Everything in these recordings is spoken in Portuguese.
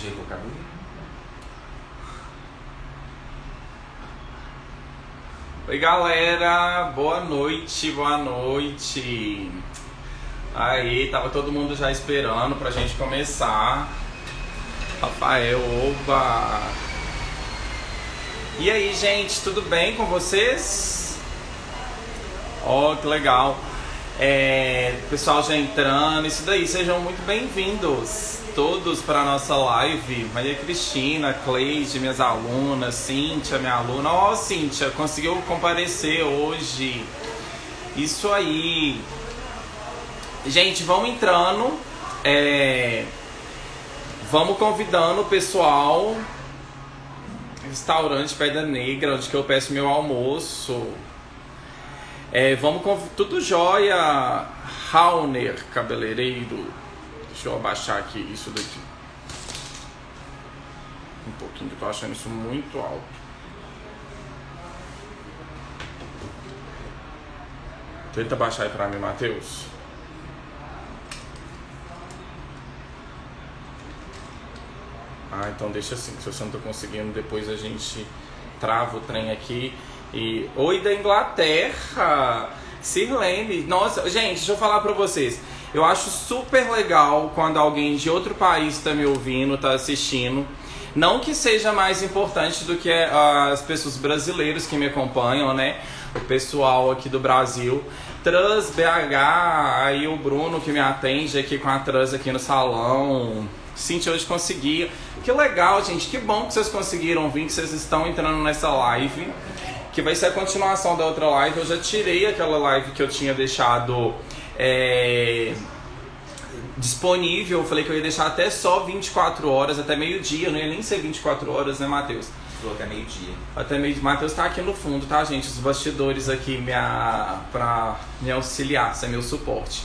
Ajeitou o cabelo? Oi galera, boa noite, boa noite. Aí, tava todo mundo já esperando pra gente começar. Rafael, oba! E aí, gente, tudo bem com vocês? Ó, que legal. Pessoal já entrando, isso daí, sejam muito bem-vindos todos para a nossa live. Maria Cristina, Cleide, minhas alunas, Cíntia, minha aluna. Ó, Cíntia, conseguiu comparecer hoje. Isso aí. Gente, vamos entrando. Vamos convidando o pessoal. Restaurante Pedra Negra, onde que eu peço meu almoço. Tudo jóia. Rauner, cabeleireiro. Deixa eu abaixar aqui isso daqui um pouquinho, que eu tô achando isso muito alto. Tenta baixar aí pra mim, Matheus. Então deixa assim, se você não tá conseguindo, depois a gente trava o trem aqui. Oi da Inglaterra, Sirlene. Nossa, gente, deixa eu falar pra vocês. Eu acho super legal quando alguém de outro país tá me ouvindo, tá assistindo. Não que seja mais importante do que as pessoas brasileiras que me acompanham, né? O pessoal aqui do Brasil. Trans BH, aí o Bruno que me atende aqui com a Trans aqui no salão. Cíntia, hoje consegui. Que legal, gente. Que bom que vocês conseguiram vir, que vocês estão entrando nessa live. Que vai ser a continuação da outra live. Eu já tirei aquela live que eu tinha deixado disponível. Eu falei que eu ia deixar até só 24 horas, até meio-dia. Não ia nem ser 24 horas, né, Matheus? Falou até meio-dia. Até meio-dia. Matheus tá aqui no fundo, tá, gente? Os bastidores aqui pra me auxiliar, isso é meu suporte.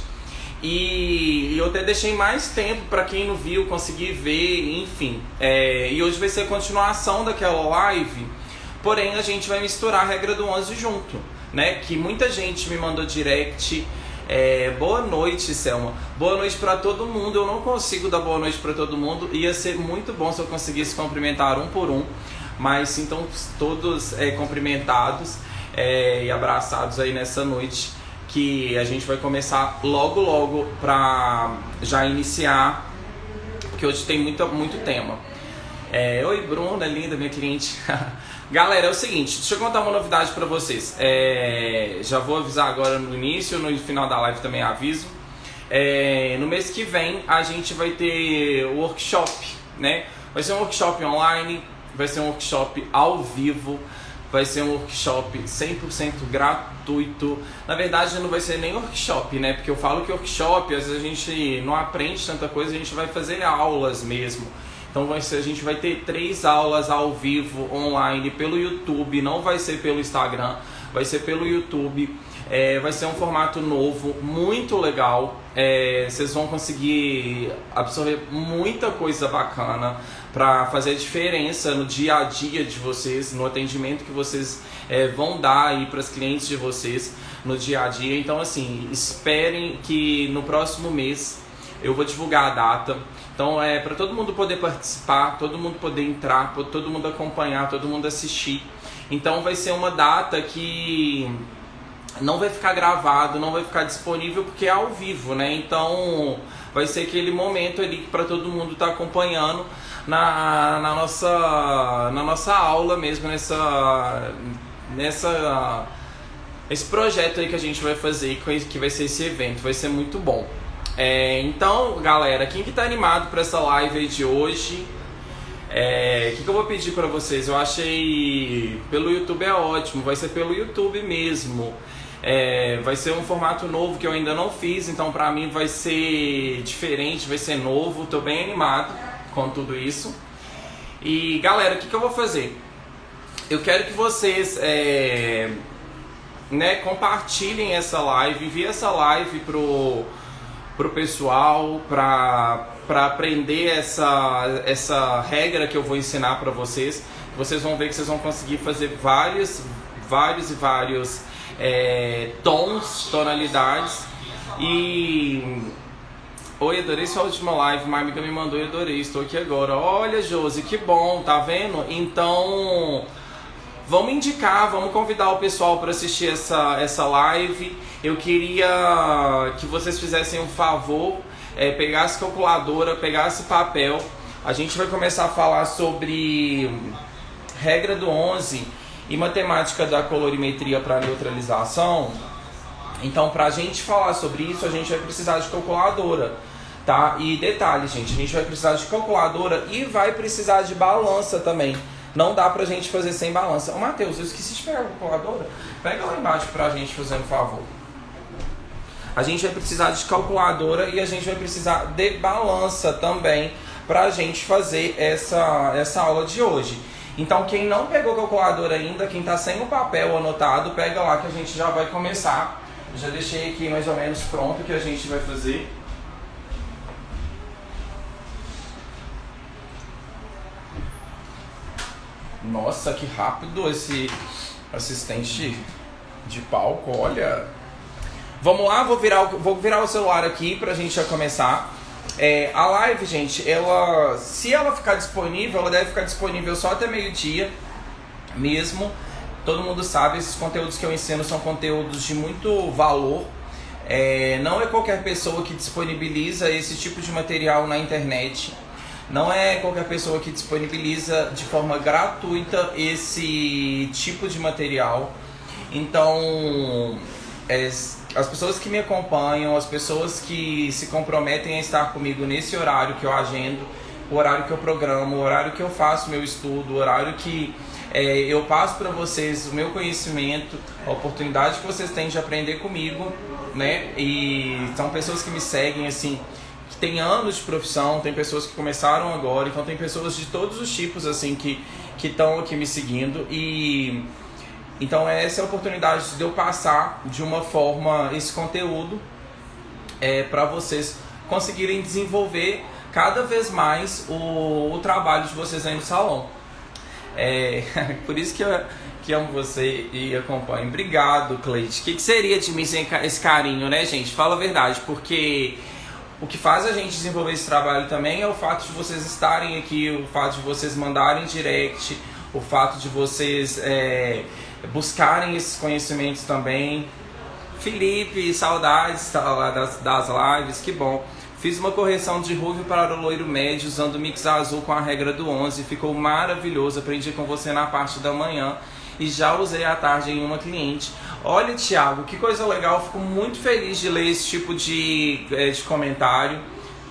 E eu até deixei mais tempo para quem não viu conseguir ver, enfim. E hoje vai ser a continuação daquela live, porém a gente vai misturar a regra do 11 junto, né? Que muita gente me mandou direct. Boa noite, Selma. Boa noite para todo mundo. Eu não consigo dar boa noite para todo mundo. Ia ser muito bom se eu conseguisse cumprimentar um por um, mas sintam todos cumprimentados e abraçados aí nessa noite, que a gente vai começar logo pra já iniciar, porque hoje tem muito tema. Oi, Bruna, linda, minha cliente. Galera, é o seguinte, deixa eu contar uma novidade pra vocês. Já vou avisar agora no início, no final da live também aviso. No mês que vem a gente vai ter o workshop, né? Vai ser um workshop online, vai ser um workshop ao vivo. Vai ser um workshop 100% gratuito. Na verdade não vai ser nem workshop, né? Porque eu falo que workshop, às vezes a gente não aprende tanta coisa, a gente vai fazer aulas mesmo. Então a gente vai ter 3 aulas ao vivo, online, pelo YouTube. Não vai ser pelo Instagram, vai ser pelo YouTube. Vai ser um formato novo, muito legal. Vocês vão conseguir absorver muita coisa bacana para fazer a diferença no dia a dia de vocês, no atendimento que vocês vão dar aí para os clientes de vocês no dia a dia. Então, assim, esperem que no próximo mês eu vou divulgar a data. Então, para todo mundo poder participar, todo mundo poder entrar, todo mundo acompanhar, todo mundo assistir. Então, vai ser uma data que não vai ficar gravado, não vai ficar disponível, porque é ao vivo, né? Então vai ser aquele momento ali para todo mundo estar acompanhando na nossa aula mesmo, esse projeto aí que a gente vai fazer, que vai ser esse evento, vai ser muito bom. Então, galera, quem que tá animado para essa live aí de hoje? O que eu vou pedir para vocês? Eu achei pelo YouTube é ótimo, vai ser pelo YouTube mesmo. Vai ser um formato novo que eu ainda não fiz, então pra mim vai ser diferente, vai ser novo. Tô bem animado com tudo isso. E galera, o que eu vou fazer? Eu quero que vocês compartilhem essa live, enviem essa live pro pessoal, pra aprender essa regra que eu vou ensinar pra vocês. Vocês vão ver que vocês vão conseguir fazer vários tons, tonalidades, e Oi, adorei sua última live, uma amiga me mandou e adorei, estou aqui agora. Olha, Josi, que bom, tá vendo? Então, vamos indicar, vamos convidar o pessoal para assistir essa live. Eu queria que vocês fizessem um favor, pegasse calculadora, pegasse papel. A gente vai começar a falar sobre regra do 11 e matemática da colorimetria para neutralização. Então, para a gente falar sobre isso, a gente vai precisar de calculadora, tá? E detalhe, gente, a gente vai precisar de calculadora e vai precisar de balança também. Não dá pra gente fazer sem balança. Ô, Matheus, eu esqueci de pegar a calculadora. Pega lá embaixo pra gente, fazendo um favor. A gente vai precisar de calculadora e a gente vai precisar de balança também pra gente fazer essa aula de hoje. Então, quem não pegou calculadora ainda, quem tá sem o papel anotado, pega lá que a gente já vai começar. Eu já deixei aqui mais ou menos pronto o que a gente vai fazer. Nossa, que rápido esse assistente de palco, olha. Vamos lá, vou virar o celular aqui pra gente já começar. A live, gente, se ela ficar disponível, ela deve ficar disponível só até meio-dia mesmo. Todo mundo sabe, esses conteúdos que eu ensino são conteúdos de muito valor. Não é qualquer pessoa que disponibiliza esse tipo de material na internet. Não é qualquer pessoa que disponibiliza de forma gratuita esse tipo de material. Então, as pessoas que me acompanham, as pessoas que se comprometem a estar comigo nesse horário que eu agendo, o horário que eu programo, o horário que eu faço meu estudo, o horário que eu passo para vocês o meu conhecimento, a oportunidade que vocês têm de aprender comigo, né? E são pessoas que me seguem, assim, que têm anos de profissão, tem pessoas que começaram agora, então tem pessoas de todos os tipos, assim, que estão aqui me seguindo. E então essa é a oportunidade de eu passar de uma forma esse conteúdo para vocês conseguirem desenvolver cada vez mais o trabalho de vocês aí no salão. Por isso que amo você e acompanho. Obrigado, Cleide. O que seria de mim sem esse carinho, né, gente? Fala a verdade, porque o que faz a gente desenvolver esse trabalho também é o fato de vocês estarem aqui, o fato de vocês mandarem direct, o fato de vocês buscarem esses conhecimentos também. Felipe, saudades das lives, que bom. Fiz uma correção de ruivo para o loiro médio usando o mix azul com a regra do 11. Ficou maravilhoso. Aprendi com você na parte da manhã e já usei à tarde em uma cliente. Olha, Thiago, que coisa legal. Fico muito feliz de ler esse tipo de comentário.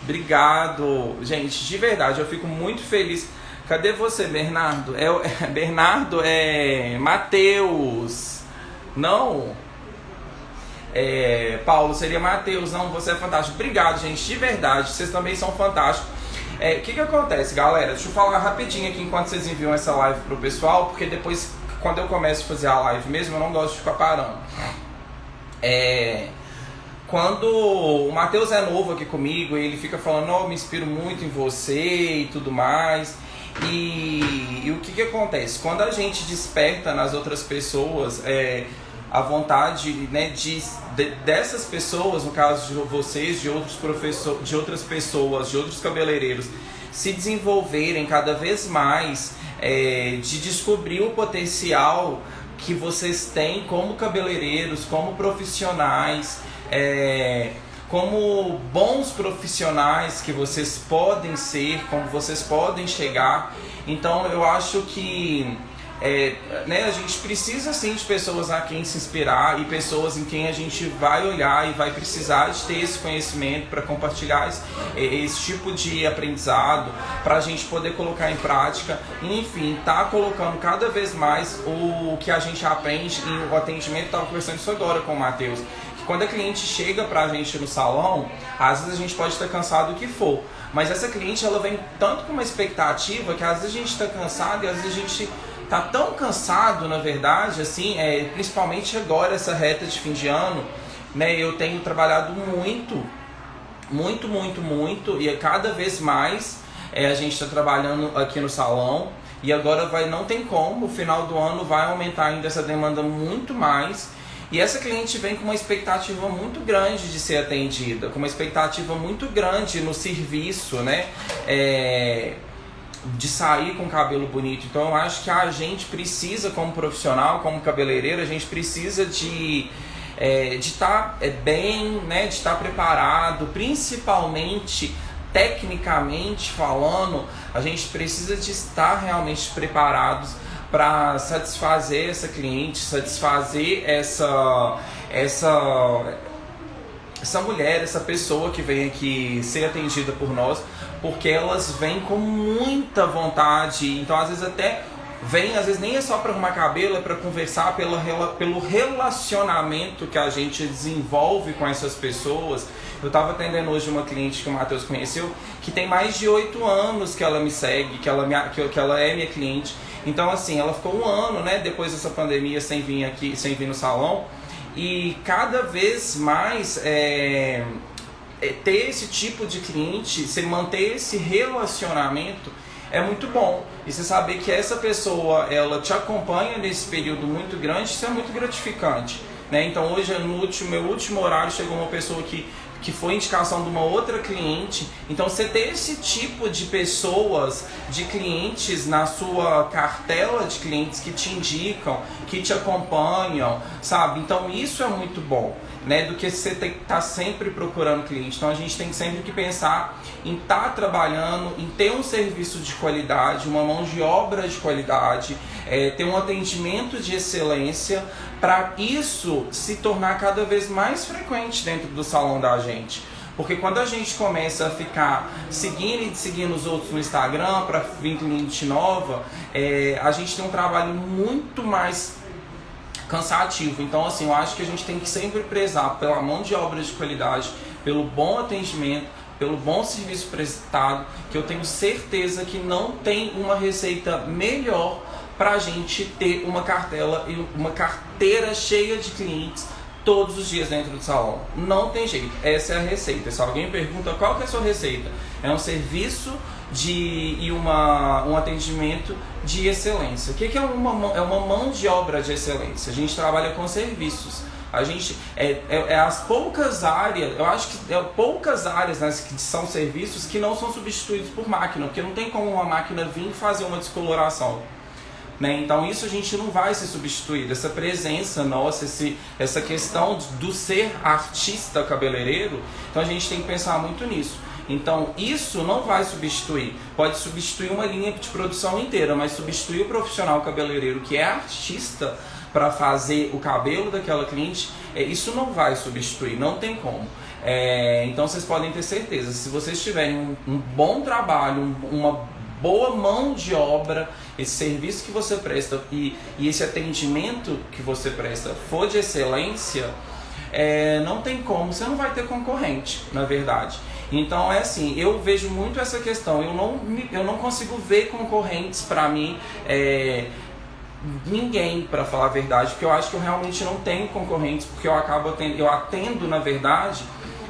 Obrigado. Gente, de verdade, eu fico muito feliz. Cadê você, Bernardo? Bernardo é Matheus. Não? Paulo, seria Matheus. Não, você é fantástico. Obrigado, gente, de verdade. Vocês também são fantásticos. O que acontece, galera? Deixa eu falar rapidinho aqui enquanto vocês enviam essa live pro pessoal, porque depois, quando eu começo a fazer a live mesmo, eu não gosto de ficar parando. Quando o Matheus é novo aqui comigo, ele fica falando, eu me inspiro muito em você e tudo mais. E o que acontece? Quando a gente desperta nas outras pessoas a vontade, né, dessas pessoas, no caso de vocês, de outros professores, de outras pessoas, de outros cabeleireiros, se desenvolverem cada vez mais, de descobrir o potencial que vocês têm como cabeleireiros, como profissionais, como bons profissionais que vocês podem ser, como vocês podem chegar. Então eu acho que a gente precisa sim de pessoas a quem se inspirar e pessoas em quem a gente vai olhar e vai precisar de ter esse conhecimento para compartilhar esse tipo de aprendizado, para a gente poder colocar em prática e, enfim, tá colocando cada vez mais o que a gente aprende em o atendimento. Estava conversando isso agora com o Matheus. Quando a cliente chega pra gente no salão, às vezes a gente pode estar cansado o que for, mas essa cliente ela vem tanto com uma expectativa que às vezes a gente está cansado e às vezes a gente tá tão cansado, na verdade, assim, principalmente agora, essa reta de fim de ano, né, eu tenho trabalhado muito, e cada vez mais a gente está trabalhando aqui no salão, e agora não tem como, o final do ano vai aumentar ainda essa demanda muito mais. E essa cliente vem com uma expectativa muito grande de ser atendida, com uma expectativa muito grande no serviço, né? De sair com cabelo bonito. Então eu acho que a gente precisa, como profissional, como cabeleireiro, a gente precisa de estar bem, né? De estar preparado, principalmente tecnicamente falando, a gente precisa de estar realmente preparados para satisfazer essa cliente, satisfazer essa mulher, essa pessoa que vem aqui ser atendida por nós, porque elas vêm com muita vontade. Então às vezes até vem, às vezes nem é só para arrumar cabelo, é para conversar pelo relacionamento que a gente desenvolve com essas pessoas. Eu estava atendendo hoje uma cliente que o Matheus conheceu, que tem mais de 8 anos que ela me segue, que ela é minha cliente. Então assim, ela ficou 1 ano, né, depois dessa pandemia sem vir no salão. E cada vez mais ter esse tipo de cliente, você manter esse relacionamento é muito bom. E você saber que essa pessoa, ela te acompanha nesse período muito grande, isso é muito gratificante, né? Então hoje, no meu último horário, chegou uma pessoa que foi indicação de uma outra cliente. Então você ter esse tipo de pessoas, de clientes na sua cartela de clientes que te indicam, que te acompanham, sabe? Então isso é muito bom, né? Do que você tem que estar sempre procurando cliente. Então a gente tem sempre que pensar em estar trabalhando, em ter um serviço de qualidade, uma mão de obra de qualidade, ter um atendimento de excelência, para isso se tornar cada vez mais frequente dentro do salão da gente. Porque quando a gente começa a ficar seguindo os outros no Instagram para vir cliente nova, a gente tem um trabalho muito mais cansativo. Então assim, eu acho que a gente tem que sempre prezar pela mão de obra de qualidade, pelo bom atendimento, pelo bom serviço prestado, que eu tenho certeza que não tem uma receita melhor para a gente ter uma carteira cheia de clientes todos os dias dentro do salão. Não tem jeito, essa é a receita. Se alguém pergunta qual que é a sua receita, é um serviço e um atendimento de excelência. O que é uma mão de obra de excelência? A gente trabalha com serviços. A gente as poucas áreas, eu acho que poucas áreas, né, que são serviços que não são substituídos por máquina, porque não tem como uma máquina vir fazer uma descoloração, né? Então isso a gente não vai ser substituído. Essa presença nossa, essa questão do ser artista cabeleireiro, então a gente tem que pensar muito nisso. Então isso não vai substituir, pode substituir uma linha de produção inteira, mas substituir o profissional cabeleireiro que é artista para fazer o cabelo daquela cliente, isso não vai substituir, não tem como. Então vocês podem ter certeza, se vocês tiverem um bom trabalho, uma boa mão de obra, esse serviço que você presta e esse atendimento que você presta for de excelência, não tem como, você não vai ter concorrente, na verdade. Então é assim, eu vejo muito essa questão, eu não consigo ver concorrentes para mim, ninguém, para falar a verdade, porque eu acho que eu realmente não tenho concorrentes, porque eu atendo, na verdade,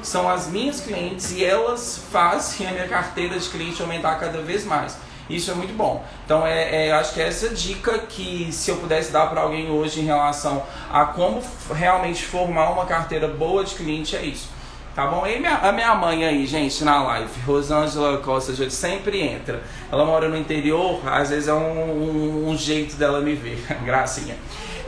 são as minhas clientes e elas fazem a minha carteira de cliente aumentar cada vez mais. Isso é muito bom. Então acho que essa dica que, se eu pudesse dar para alguém hoje em relação a como realmente formar uma carteira boa de cliente, é isso. Tá bom? E a minha mãe aí, gente, na live, Rosângela Costa, já sempre entra. Ela mora no interior, às vezes é um jeito dela me ver. Gracinha.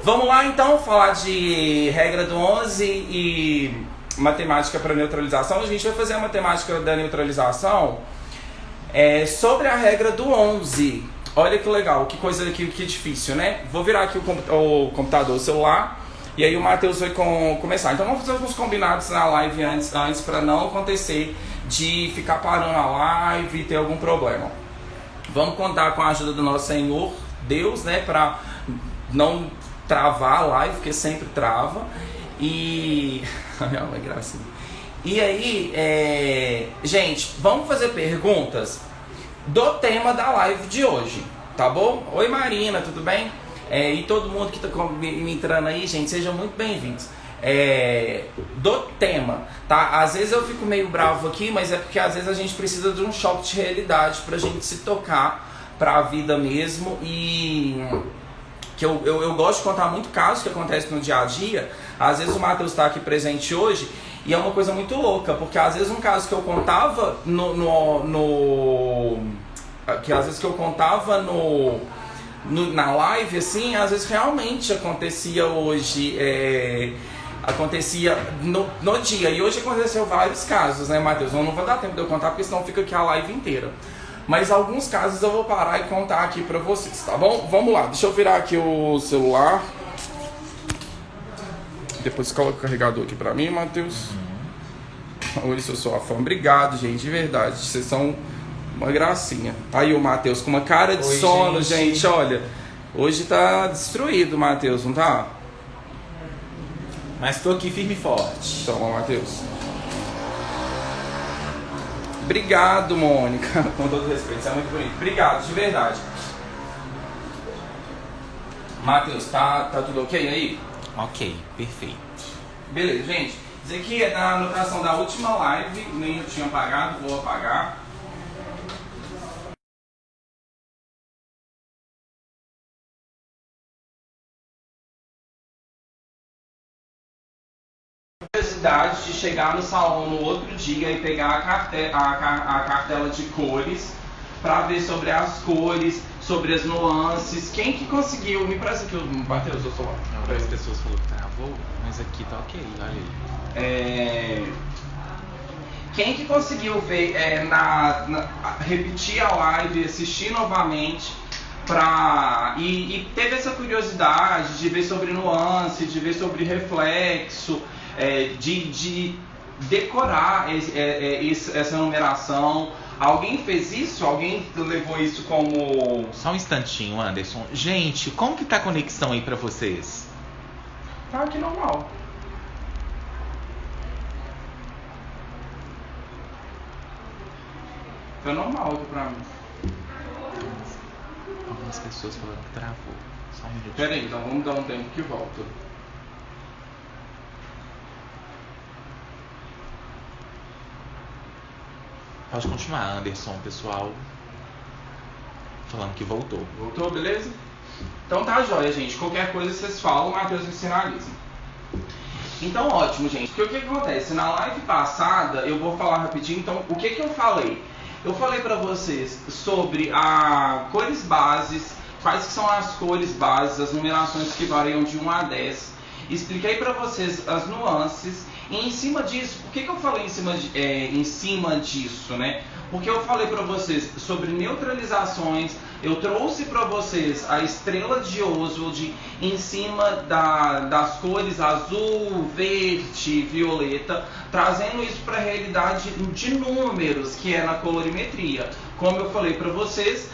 Vamos lá então falar de regra do 11 e matemática para neutralização. A gente vai fazer a matemática da neutralização sobre a regra do 11. Olha que legal, que coisa que difícil, né? Vou virar aqui o computador, o celular. E aí o Matheus vai começar. Então vamos fazer alguns combinados na live antes para não acontecer de ficar parando a live e ter algum problema. Vamos contar com a ajuda do nosso Senhor Deus, né? Para não travar a live, porque sempre trava. E... Minha gracinha. E aí, gente, vamos fazer perguntas do tema da live de hoje, tá bom? Oi Marina, tudo bem? E todo mundo que está me entrando aí, gente, sejam muito bem-vindos. Do tema, tá? Às vezes eu fico meio bravo aqui, mas é porque às vezes a gente precisa de um choque de realidade pra gente se tocar pra vida mesmo e que eu gosto de contar muito casos que acontecem no dia a dia. Às vezes o Matheus está aqui presente hoje e é uma coisa muito louca, porque às vezes um caso que eu contava na live, assim, às vezes realmente acontecia hoje, acontecia no dia. E hoje aconteceu vários casos, né, Matheus? Eu não vou dar tempo de eu contar, porque senão fica aqui a live inteira. Mas alguns casos eu vou parar e contar aqui pra vocês, tá bom? Vamos lá, deixa eu virar aqui o celular. Depois coloca o carregador aqui pra mim, Matheus. Oi, eu sou a fã. Obrigado, gente, de verdade. Vocês são uma gracinha. Aí o Matheus com uma cara de sono, gente, olha. Hoje tá destruído, Matheus, não tá? Mas tô aqui firme e forte. Toma, Matheus. Obrigado, Mônica. Com todo respeito, isso é muito bonito. Obrigado, de verdade. Matheus, tá tudo ok aí? Ok, perfeito. Beleza, gente. Isso aqui é da anotação da última live. Nem eu tinha apagado, vou apagar. Curiosidade de chegar no salão no outro dia e pegar a cartela de cores para ver sobre as cores, sobre as nuances. Quem que conseguiu? Me parece que o Matheus, eu sou lá. Várias pessoas falaram que travou, mas aqui tá ok, olha aí. Quem que conseguiu ver, repetir a live, assistir novamente e teve essa curiosidade de ver sobre nuance, de ver sobre reflexo, de decorar essa numeração. Alguém fez isso? Alguém levou isso como... Só um instantinho, Anderson. Gente, como que tá a conexão aí pra vocês? Tá aqui normal. Tá normal aqui pra mim. Algumas pessoas falaram que travou. Só um minuto. Pera aí, então vamos dar um tempo que volta. Pode continuar, Anderson, pessoal. Falando que voltou. Voltou, beleza? Então tá jóia, gente. Qualquer coisa vocês falam, o Matheus me sinaliza. Então ótimo, gente. Porque o que acontece? Na live passada, eu vou falar rapidinho. Então, o que eu falei? Eu falei pra vocês sobre cores bases, quais que são as cores bases, as numerações que variam de 1 a 10. Expliquei pra vocês as nuances. E em cima disso, por que eu falei em cima disso, né? Porque eu falei para vocês sobre neutralizações, eu trouxe para vocês a estrela de Oswald em cima das cores azul, verde, violeta, trazendo isso para a realidade de números, que é na colorimetria. Como eu falei para vocês,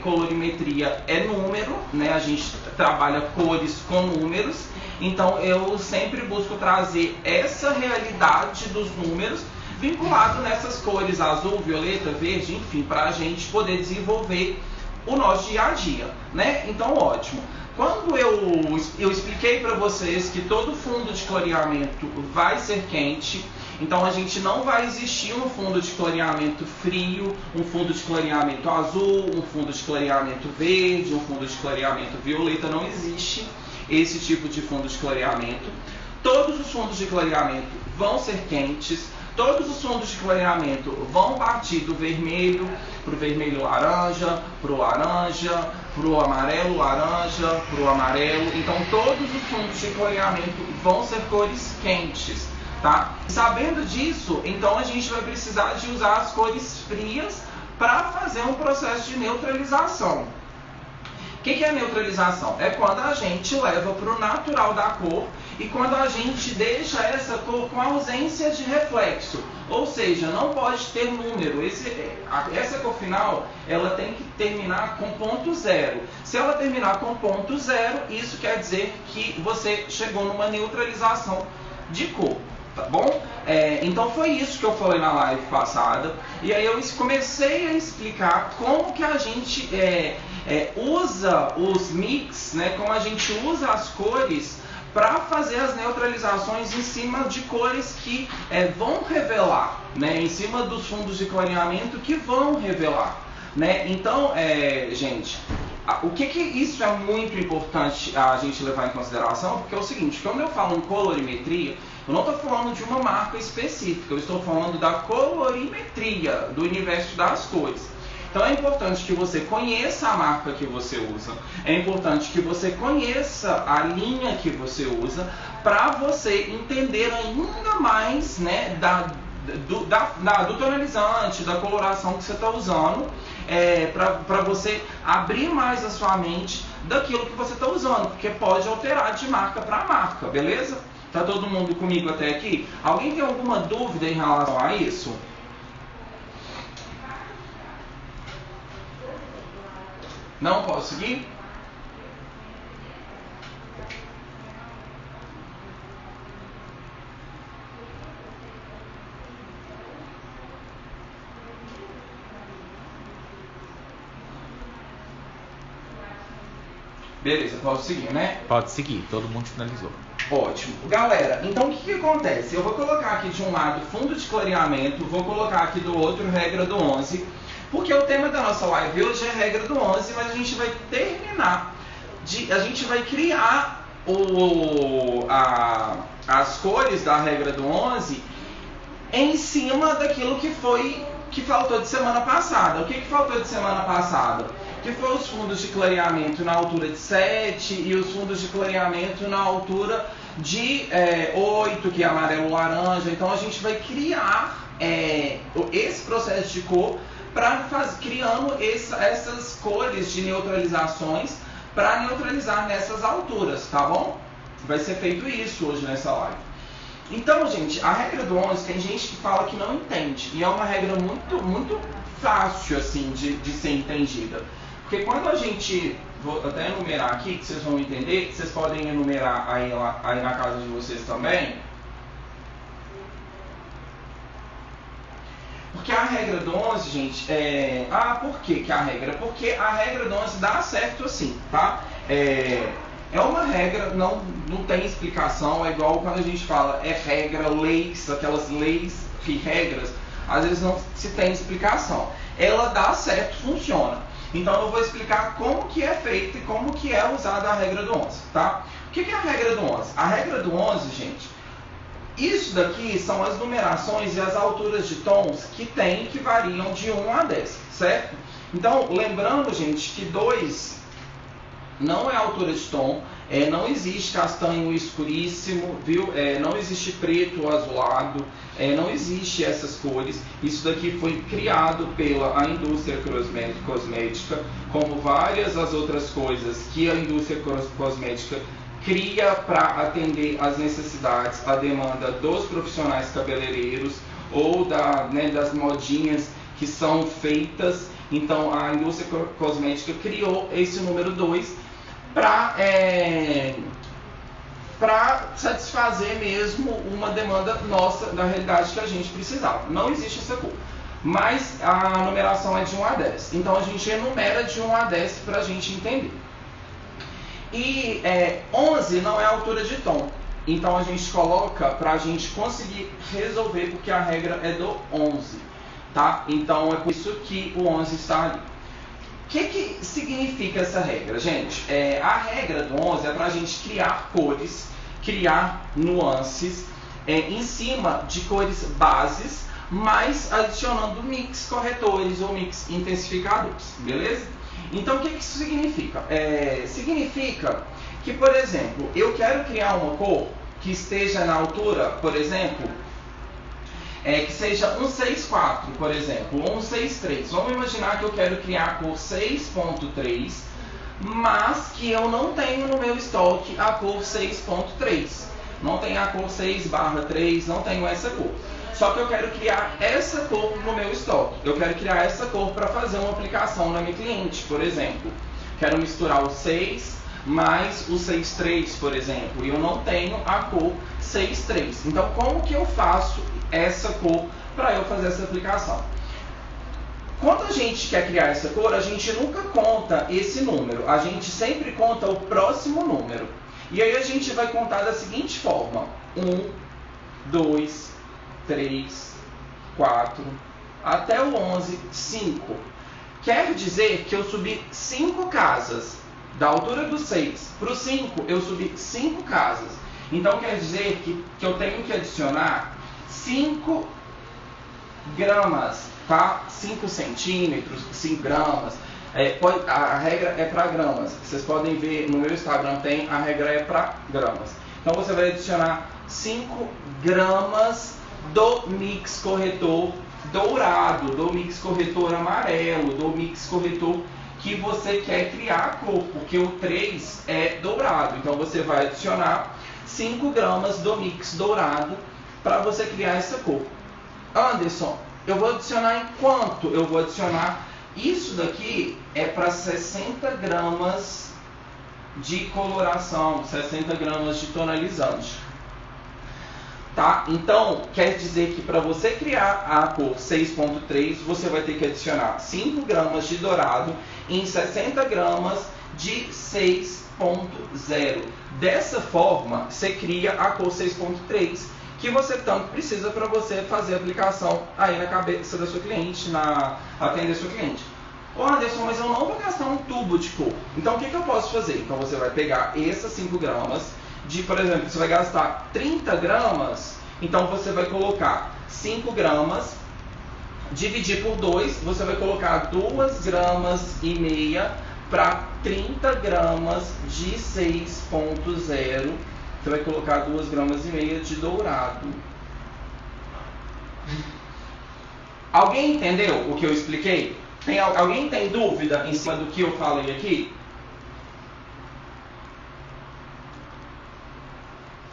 colorimetria é número, né? A gente trabalha cores com números. Então eu sempre busco trazer essa realidade dos números vinculado nessas cores azul, violeta, verde, enfim, para a gente poder desenvolver o nosso dia a dia, né? Então ótimo. Quando eu expliquei para vocês que todo fundo de clareamento vai ser quente, então a gente não vai existir um fundo de clareamento frio, um fundo de clareamento azul, um fundo de clareamento verde, um fundo de clareamento violeta, não existe esse tipo de fundo de clareamento. Todos os fundos de clareamento vão ser quentes, todos os fundos de clareamento vão partir do vermelho para o vermelho laranja, para o laranja, para o amarelo laranja, para o amarelo. Então todos os fundos de clareamento vão ser cores quentes, tá? Sabendo disso, então a gente vai precisar de usar as cores frias para fazer um processo de neutralização. O que é neutralização? É quando a gente leva para o natural da cor e quando a gente deixa essa cor com ausência de reflexo. Ou seja, não pode ter número. Essa cor final, ela tem que terminar com ponto zero. Se ela terminar com ponto zero, isso quer dizer que você chegou numa neutralização de cor. Tá bom? Então foi isso que eu falei na live passada. E aí eu comecei a explicar como que a gente usa os mix, né? Como a gente usa as cores para fazer as neutralizações em cima de cores que vão revelar, né? Em cima dos fundos de clareamento que vão revelar, né? Então, gente, o que isso é muito importante a gente levar em consideração? Porque é o seguinte, quando eu falo em colorimetria, eu não estou falando de uma marca específica, eu estou falando da colorimetria, do universo das cores. Então é importante que você conheça a marca que você usa, é importante que você conheça a linha que você usa, para você entender ainda mais, né, do tonalizante, da coloração que você está usando, para você abrir mais a sua mente daquilo que você está usando, porque pode alterar de marca para marca, beleza? Tá todo mundo comigo até aqui? Alguém tem alguma dúvida em relação a isso? Não posso seguir? Beleza, posso seguir, né? Pode seguir, todo mundo finalizou. Ótimo. Galera, então o que acontece? Eu vou colocar aqui de um lado fundo de clareamento, vou colocar aqui do outro regra do 11, porque o tema da nossa live hoje é regra do 11, mas a gente vai terminar, a gente vai criar as cores da regra do 11 em cima daquilo que faltou de semana passada. O que faltou de semana passada? Que foi os fundos de clareamento na altura de 7 e os fundos de clareamento na altura de 8, que é amarelo laranja. Então a gente vai criar esse processo de cor criando essas cores de neutralizações para neutralizar nessas alturas, tá bom? Vai ser feito isso hoje nessa live. Então, gente, a regra do 11 tem gente que fala que não entende, e é uma regra muito, muito fácil assim de ser entendida. Porque quando a gente, vou até enumerar aqui, que vocês vão entender, vocês podem enumerar aí na casa de vocês também. Porque a regra do 11, gente, por que a regra? Porque a regra do 11 dá certo assim, tá? É uma regra, não tem explicação, é igual quando a gente fala regra, leis, aquelas leis e regras, às vezes não se tem explicação. Ela dá certo, funciona. Então eu vou explicar como que é feita e como que é usada a regra do 11, tá? O que é a regra do 11? A regra do 11, gente, isso daqui são as numerações e as alturas de tons que variam de 1 a 10, certo? Então, lembrando, gente, que 2 não é altura de tom, não existe castanho escuríssimo, viu? Não existe preto ou azulado, não existe essas cores. Isso daqui foi criado pela indústria cosmética, como várias as outras coisas que a indústria cosmética cria para atender às necessidades, a demanda dos profissionais cabeleireiros ou das modinhas que são feitas. Então a indústria cosmética criou esse número 2 para satisfazer mesmo uma demanda nossa, da realidade que a gente precisava. Não existe essa cor, mas a numeração é de 1 a 10. Então a gente enumera de 1 a 10 para a gente entender. E 11 não é a altura de tom. Então a gente coloca para a gente conseguir resolver, porque a regra é do 11. Tá? Então é por isso que o 11 está ali. O que significa essa regra, gente? A regra do 11 é para a gente criar cores, criar nuances em cima de cores bases, mas adicionando mix corretores ou mix intensificadores, beleza? Então o que isso significa? Significa que, por exemplo, eu quero criar uma cor que esteja na altura, por exemplo, que seja 164, por exemplo, ou 163. Vamos imaginar que eu quero criar a cor 6.3, mas que eu não tenho no meu estoque a cor 6.3. Não tenho a cor 6/3, não tenho essa cor. Só que eu quero criar essa cor no meu estoque. Eu quero criar essa cor para fazer uma aplicação na minha cliente, por exemplo. Quero misturar o 6 mais o 6.3, por exemplo, e eu não tenho a cor 6.3. Então, como que eu faço essa cor para eu fazer essa aplicação? Quando a gente quer criar essa cor, a gente nunca conta esse número, a gente sempre conta o próximo número. E aí a gente vai contar da seguinte forma: 1, 2, 3, 4, até o 11, 5. quer dizer que eu subi 5 casas. Da altura do 6 para o 5, eu subi 5 casas. Então quer dizer que eu tenho que adicionar 5 gramas, tá? 5 centímetros, 5 gramas. A regra é para gramas. Vocês podem ver no meu Instagram, tem a regra é para gramas. Então você vai adicionar 5 gramas do mix corretor dourado, do mix corretor amarelo, do mix corretor que você quer criar a cor, porque o 3 é dourado. Então você vai adicionar 5 gramas do mix dourado para você criar essa cor. Anderson, eu vou adicionar em quanto? Eu vou adicionar, isso daqui é para 60 gramas de coloração, 60 gramas de tonalizante. Tá? Então, quer dizer que para você criar a cor 6.3, você vai ter que adicionar 5 gramas de dourado em 60 gramas de 6.0. Dessa forma, você cria a cor 6.3, que você tanto precisa para você fazer a aplicação aí na cabeça da sua cliente, atender sua cliente. Ô Anderson, mas eu não vou gastar um tubo de cor. Então, o que eu posso fazer? Então, você vai pegar essas 5 gramas, por exemplo, você vai gastar 30 gramas, então você vai colocar 5 gramas, dividir por 2, você vai colocar 2 gramas e meia para 30 gramas de 6.0, você vai colocar 2 gramas e meia de dourado. Alguém entendeu o que eu expliquei? Alguém tem dúvida em cima do que eu falei aqui?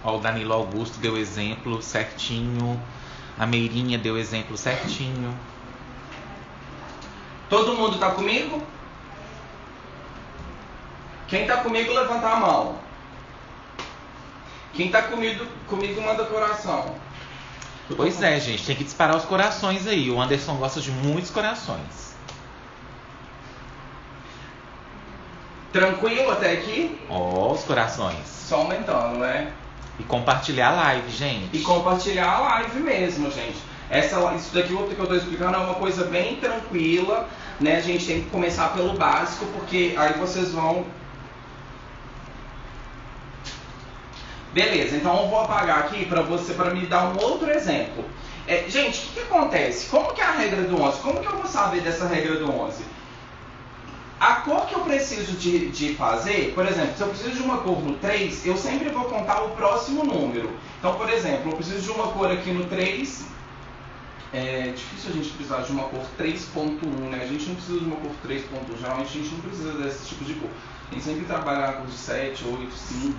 Ó, o Danilo Augusto deu exemplo certinho. A Meirinha deu exemplo certinho. Todo mundo tá comigo? Quem tá comigo, levanta a mão. Quem tá comigo manda coração. Pois é, gente. Tem que disparar os corações aí. O Anderson gosta de muitos corações. Tranquilo até aqui? Ó, os corações. Só aumentando, né? E compartilhar a live, gente. E compartilhar a live mesmo, gente. Isso daqui que eu estou explicando é uma coisa bem tranquila, né? A gente tem que começar pelo básico, porque aí vocês vão... Beleza, então eu vou apagar aqui para me dar um outro exemplo. Gente, o que acontece? Como que é a regra do 11? Como que eu vou saber dessa regra do 11? A cor que eu preciso de fazer, por exemplo, se eu preciso de uma cor no 3, eu sempre vou contar o próximo número. Então, por exemplo, eu preciso de uma cor aqui no 3. É difícil a gente precisar de uma cor 3.1, né? A gente não precisa de uma cor 3.1, geralmente a gente não precisa desse tipo de cor. A gente sempre trabalha na cor de 7, 8, 5,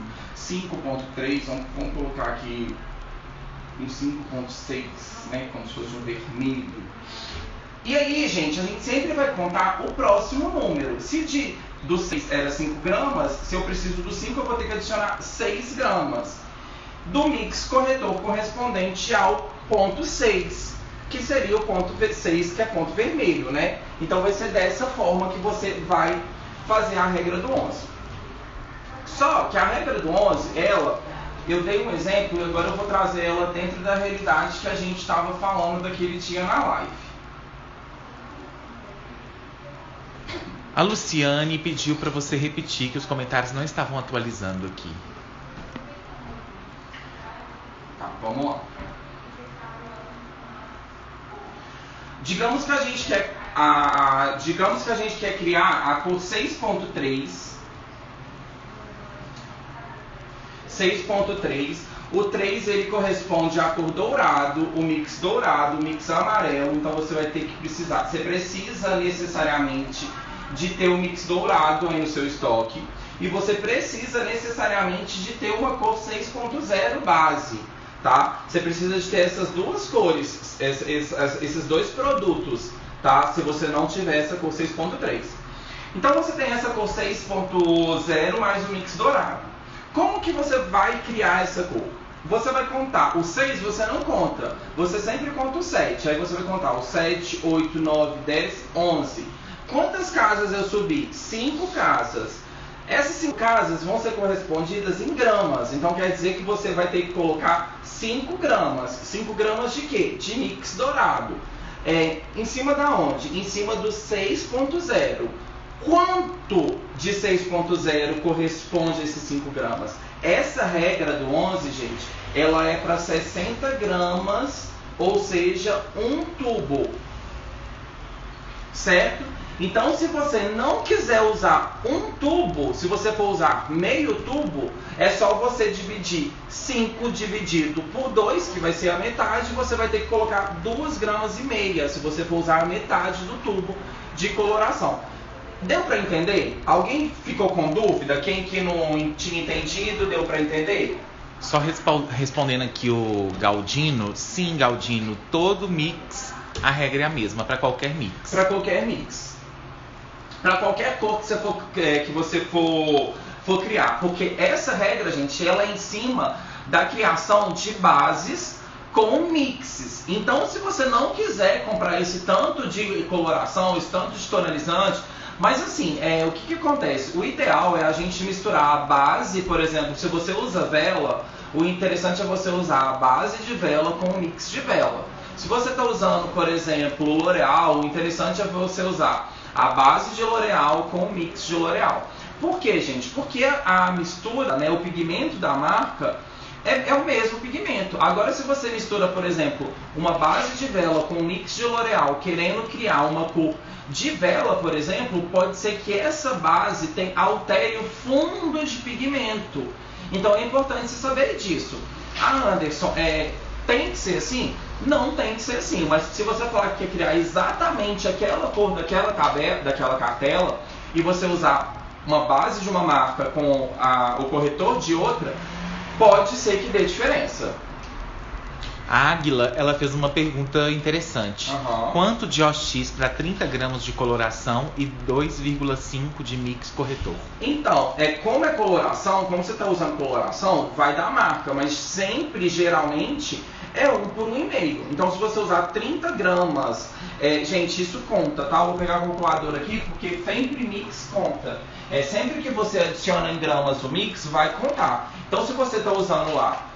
5.3, vamos colocar aqui um 5.6, né? Como se fosse um vermelho. E aí, gente, a gente sempre vai contar o próximo número. Se do 6 era 5 gramas, se eu preciso do 5, eu vou ter que adicionar 6 gramas. Do mix corretor correspondente ao ponto 6, que seria o ponto 6, que é ponto vermelho, né? Então vai ser dessa forma que você vai fazer a regra do 11. Só que a regra do 11, eu dei um exemplo e agora eu vou trazer ela dentro da realidade que a gente estava falando daquele dia na live. A Luciane pediu para você repetir que os comentários não estavam atualizando aqui. Tá, vamos lá. Digamos que a gente quer criar a cor 6.3. 6.3. O 3 ele corresponde à cor dourado, o mix amarelo. Então você vai ter que você precisa necessariamente de ter um mix dourado aí no seu estoque. E você precisa necessariamente de ter uma cor 6.0 base, tá? Você precisa de ter essas duas cores, esses dois produtos, tá? Se você não tiver essa cor 6.3. Então você tem essa cor 6.0 mais o mix dourado. Como que você vai criar essa cor? Você vai contar, o 6 você não conta, você sempre conta o 7. Aí você vai contar o 7, 8, 9, 10, 11. Quantas casas eu subi? 5 casas. Essas 5 casas vão ser correspondidas em gramas. Então quer dizer que você vai ter que colocar 5 gramas. 5 gramas de quê? De mix dourado. Em cima da onde? Em cima do 6.0. Quanto de 6.0 corresponde a esses 5 gramas? Essa regra do 11, gente, ela é para 60 gramas, ou seja, um tubo. Certo? Então, se você não quiser usar um tubo, se você for usar meio tubo, é só você dividir 5 dividido por 2, que vai ser a metade, você vai ter que colocar 2,5 gramas, se você for usar a metade do tubo de coloração. Deu para entender? Alguém ficou com dúvida? Quem que não tinha entendido, deu para entender? Só respondendo aqui o Galdino. Sim, Galdino, todo mix, a regra é a mesma, para qualquer mix. Para qualquer mix. Para qualquer cor que você for criar. Porque essa regra, gente, ela é em cima da criação de bases com mixes. Então, se você não quiser comprar esse tanto de coloração, esse tanto de tonalizante, mas assim, o que acontece? O ideal é a gente misturar a base, por exemplo, se você usa vela, o interessante é você usar a base de vela com o mix de vela. Se você está usando, por exemplo, o L'Oreal, o interessante é você usar a base de L'Oreal com o mix de L'Oreal. Por quê, gente? Porque a mistura, né, o pigmento da marca é o mesmo pigmento. Agora, se você mistura, por exemplo, uma base de vela com um mix de L'Oreal, querendo criar uma cor de vela, por exemplo, pode ser que essa base altere o fundo de pigmento. Então, é importante você saber disso. Ah, Anderson, tem que ser assim? Não tem que ser assim, mas se você falar que quer criar exatamente aquela cor daquela cartela e você usar uma base de uma marca com o corretor de outra, pode ser que dê diferença. A Águila, ela fez uma pergunta interessante. Uhum. Quanto de OX para 30 gramas de coloração e 2,5 de mix corretor? Então, como é coloração, como você está usando coloração, vai dar marca, mas sempre, geralmente, é 1 por 1,5. Então, se você usar 30 gramas, gente, isso conta, tá? Eu vou pegar a calculadora aqui, porque sempre mix conta. Sempre que você adiciona em gramas o mix, vai contar. Então, se você está usando lá,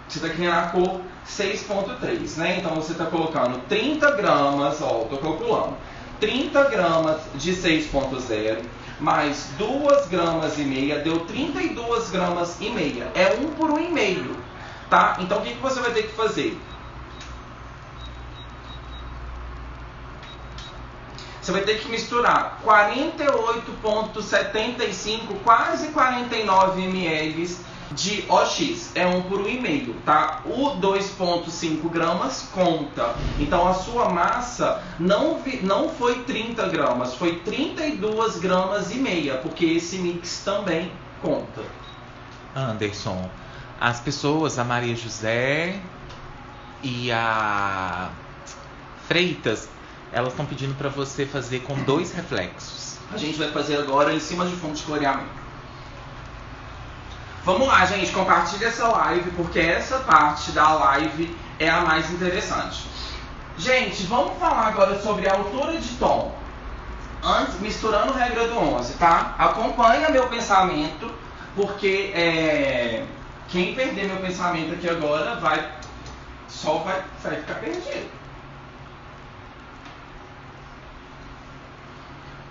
você está criando a cor 6.3, né? Então, você está colocando 30 gramas, estou calculando, 30 gramas de 6.0, mais 2,5 gramas, deu 32,5 gramas. É 1 por 1,5. Tá? Então, o que você vai ter que fazer? Você vai ter que misturar 48,75, quase 49 ml de OX. É 1 por 1,5, tá? O 2,5 gramas conta. Então, a sua massa não foi 30 gramas, foi 32,5 gramas, porque esse mix também conta. Anderson, as pessoas, a Maria José e a Freitas, elas estão pedindo para você fazer com 2 reflexos. A gente vai fazer agora em cima de fundo de clareamento. Vamos lá, gente, compartilha essa live, porque essa parte da live é a mais interessante. Gente, vamos falar agora sobre a altura de tom. Antes, misturando regra do 11, tá? Acompanha meu pensamento, porque quem perder meu pensamento aqui agora vai ficar perdido.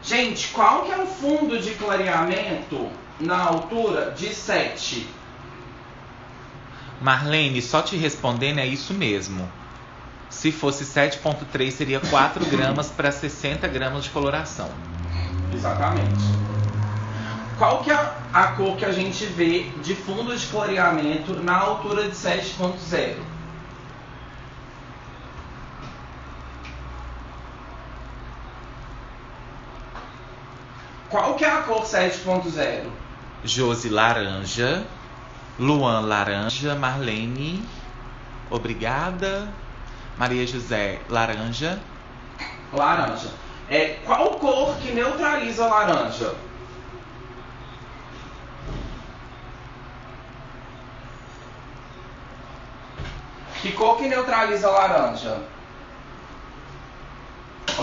Gente, qual que é o fundo de clareamento na altura de 7? Marlene, só te respondendo, é isso mesmo. Se fosse 7,3, seria 4 gramas para 60 gramas de coloração. Exatamente. Qual que é a cor que a gente vê de fundo de clareamento na altura de 7.0? Qual que é a cor 7.0? Josi, laranja. Luan, laranja. Marlene, obrigada. Maria José, laranja. Laranja. Qual cor que neutraliza a laranja? Que cor que neutraliza a laranja?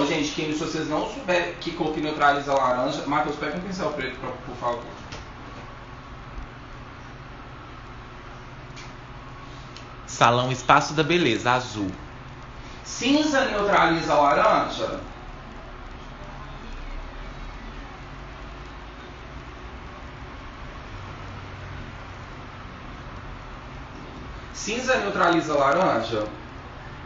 Gente, se vocês não souberem que cor que neutraliza a laranja, Matheus, pega um pincel preto, por favor. Salão Espaço da Beleza, azul. Cinza neutraliza laranja? Cinza neutraliza laranja?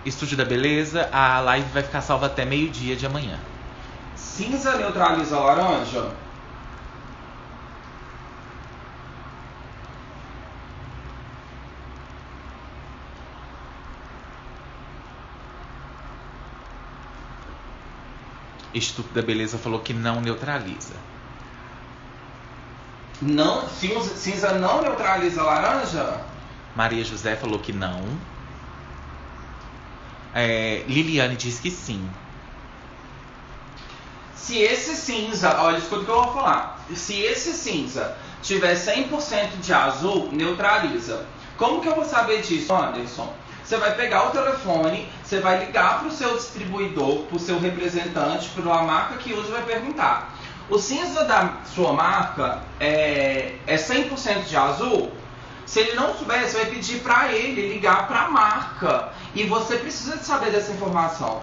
Estúdio da Beleza, a live vai ficar salva até meio-dia de amanhã. Cinza neutraliza laranja? Instituto da Beleza falou que não neutraliza. Não, cinza não neutraliza laranja? Maria José falou que não. Liliane diz que sim. Se esse cinza, olha, escuta o que eu vou falar. Se esse cinza tiver 100% de azul, neutraliza. Como que eu vou saber disso, Anderson? Você vai pegar o telefone, você vai ligar para o seu distribuidor, para o seu representante, para a marca que usa e vai perguntar: o cinza da sua marca é 100% de azul? Se ele não souber, você vai pedir para ele ligar para a marca. E você precisa de saber dessa informação.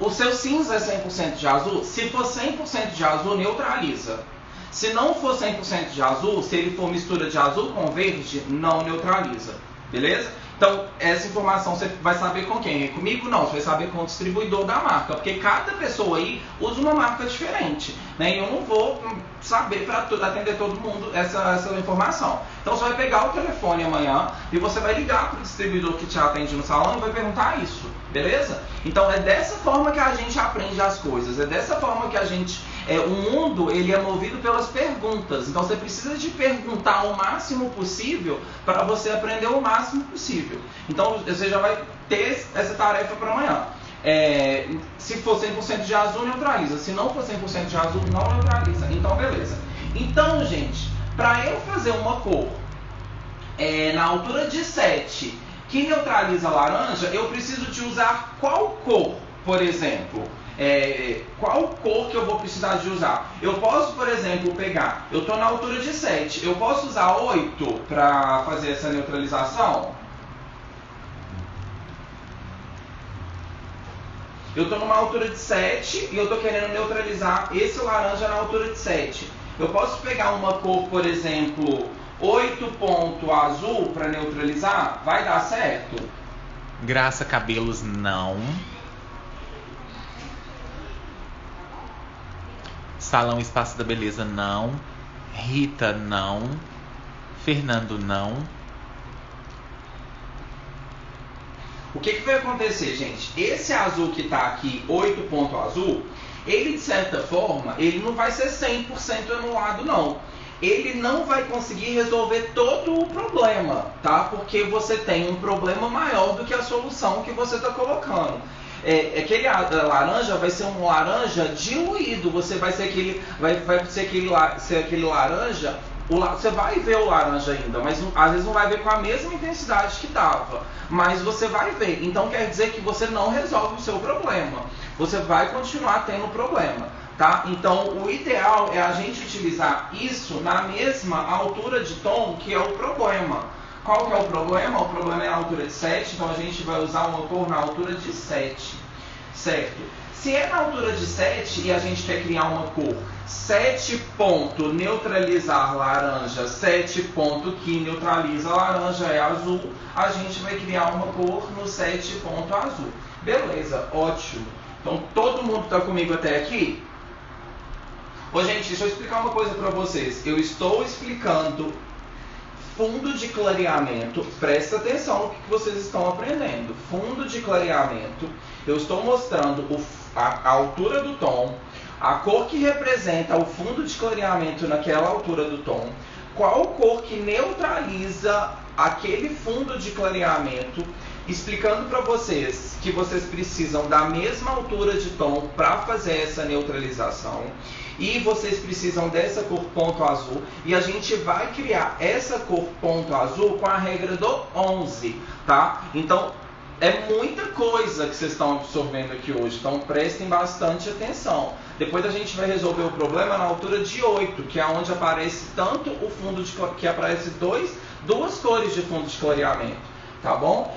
O seu cinza é 100% de azul? Se for 100% de azul, neutraliza. Se não for 100% de azul, se ele for mistura de azul com verde, não neutraliza. Beleza? Então, essa informação você vai saber com quem? Comigo não, você vai saber com o distribuidor da marca, porque cada pessoa aí usa uma marca diferente, né? E eu não vou saber para atender todo mundo essa informação. Então, você vai pegar o telefone amanhã e você vai ligar para o distribuidor que te atende no salão e vai perguntar isso, beleza? Então, é dessa forma que a gente aprende as coisas, é dessa forma que a gente... o mundo, ele é movido pelas perguntas. Então, você precisa de perguntar o máximo possível para você aprender o máximo possível. Então, você já vai ter essa tarefa para amanhã. Se for 100% de azul, neutraliza. Se não for 100% de azul, não neutraliza. Então, beleza. Então, gente, para eu fazer uma cor na altura de 7 que neutraliza laranja, eu preciso de usar qual cor, por exemplo? Qual cor que eu vou precisar de usar? Eu posso, por exemplo, pegar... Eu estou na altura de 7. Eu posso usar 8 para fazer essa neutralização? Eu estou numa altura de 7 e eu estou querendo neutralizar esse laranja na altura de 7. Eu posso pegar uma cor, por exemplo, 8 ponto azul para neutralizar? Vai dar certo? Graça Cabelos, não. Salão Espaço da Beleza, não. Rita, não. Fernando, não. O que vai acontecer, gente? Esse azul que está aqui, 8 ponto azul, ele de certa forma, ele não vai ser 100% anulado, não. Ele não vai conseguir resolver todo o problema, tá? Porque você tem um problema maior do que a solução que você está colocando. Aquele laranja vai ser um laranja diluído. Você vai ser aquele laranja. Você vai ver o laranja ainda, mas às vezes não vai ver com a mesma intensidade que estava. Mas você vai ver. Então quer dizer que você não resolve o seu problema. Você vai continuar tendo problema, tá? Então o ideal é a gente utilizar isso na mesma altura de tom que é o problema. Qual que é o problema? O problema é a altura de 7, então a gente vai usar uma cor na altura de 7, certo? Se é na altura de 7 e a gente quer criar uma cor 7 ponto neutralizar laranja, 7 ponto que neutraliza laranja é azul, a gente vai criar uma cor no 7 ponto azul. Beleza, ótimo. Então todo mundo está comigo até aqui? Ô gente, deixa eu explicar uma coisa para vocês. Eu estou explicando fundo de clareamento, presta atenção no que vocês estão aprendendo. Fundo de clareamento, eu estou mostrando a altura do tom, a cor que representa o fundo de clareamento naquela altura do tom, qual cor que neutraliza aquele fundo de clareamento, explicando para vocês que vocês precisam da mesma altura de tom para fazer essa neutralização. E vocês precisam dessa cor ponto azul. E a gente vai criar essa cor ponto azul com a regra do 11, tá? Então, é muita coisa que vocês estão absorvendo aqui hoje. Então, prestem bastante atenção. Depois a gente vai resolver o problema na altura de 8, que é onde aparece tanto o fundo de que aparece duas cores de fundo de clareamento. Tá bom?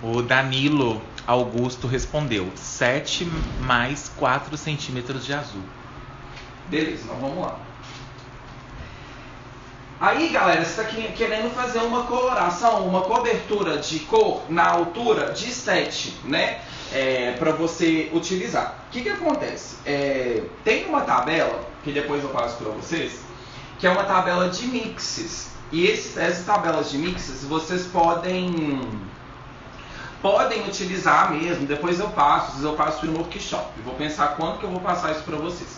O Danilo Augusto respondeu: 7 mais 4 centímetros de azul. Beleza, então vamos lá. Aí, galera, você está querendo fazer uma coloração, uma cobertura de cor na altura de 7, né? Para você utilizar. O que acontece? Tem uma tabela, que depois eu passo para vocês, que é uma tabela de mixes. E essas tabelas de mixes vocês podem utilizar mesmo. Depois eu passo no workshop. Vou pensar quando que eu vou passar isso para vocês.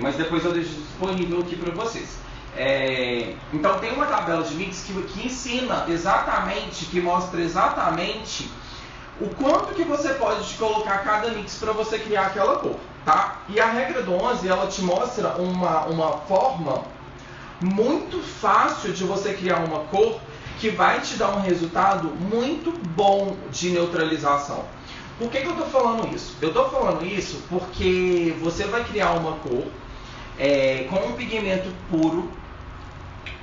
Mas depois eu deixo disponível aqui para vocês. Então tem uma tabela de mix que ensina exatamente, que mostra exatamente o quanto que você pode colocar cada mix para você criar aquela cor, tá? E a regra do 11, ela te mostra uma forma muito fácil de você criar uma cor que vai te dar um resultado muito bom de neutralização. Por que eu estou falando isso? Eu estou falando isso porque você vai criar uma cor com um pigmento puro,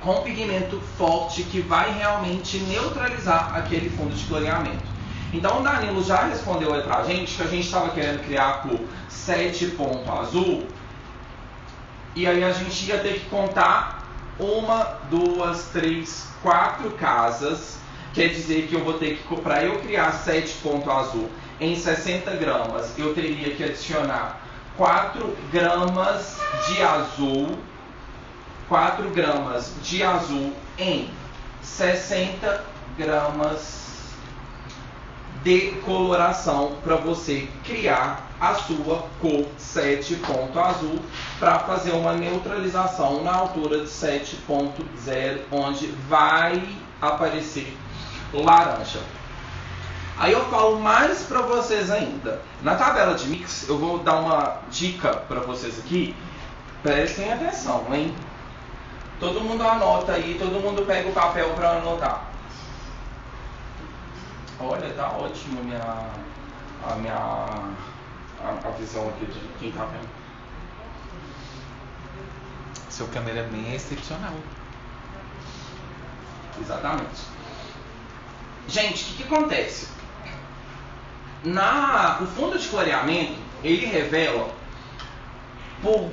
com um pigmento forte, que vai realmente neutralizar aquele fundo de clareamento. Então o Danilo já respondeu aí pra gente que a gente estava querendo criar a cor 7 ponto azul, e aí a gente ia ter que contar 1, 2, 3, 4 casas. Quer dizer que eu vou ter que, para eu criar 7 ponto azul em 60 gramas, eu teria que adicionar 4 gramas de azul, 4 gramas de azul em 60 gramas de coloração, para você criar a sua cor 7 ponto azul, para fazer uma neutralização na altura de 7.0, onde vai aparecer laranja. Aí eu falo mais para vocês ainda. Na tabela de mix, eu vou dar uma dica para vocês aqui. Prestem atenção, hein? Todo mundo anota aí, todo mundo pega o papel para anotar. Olha, tá ótimo a visão aqui de quem tá vendo. Seu cameraman é excepcional. Exatamente. Gente, o que acontece? O fundo de clareamento, ele revela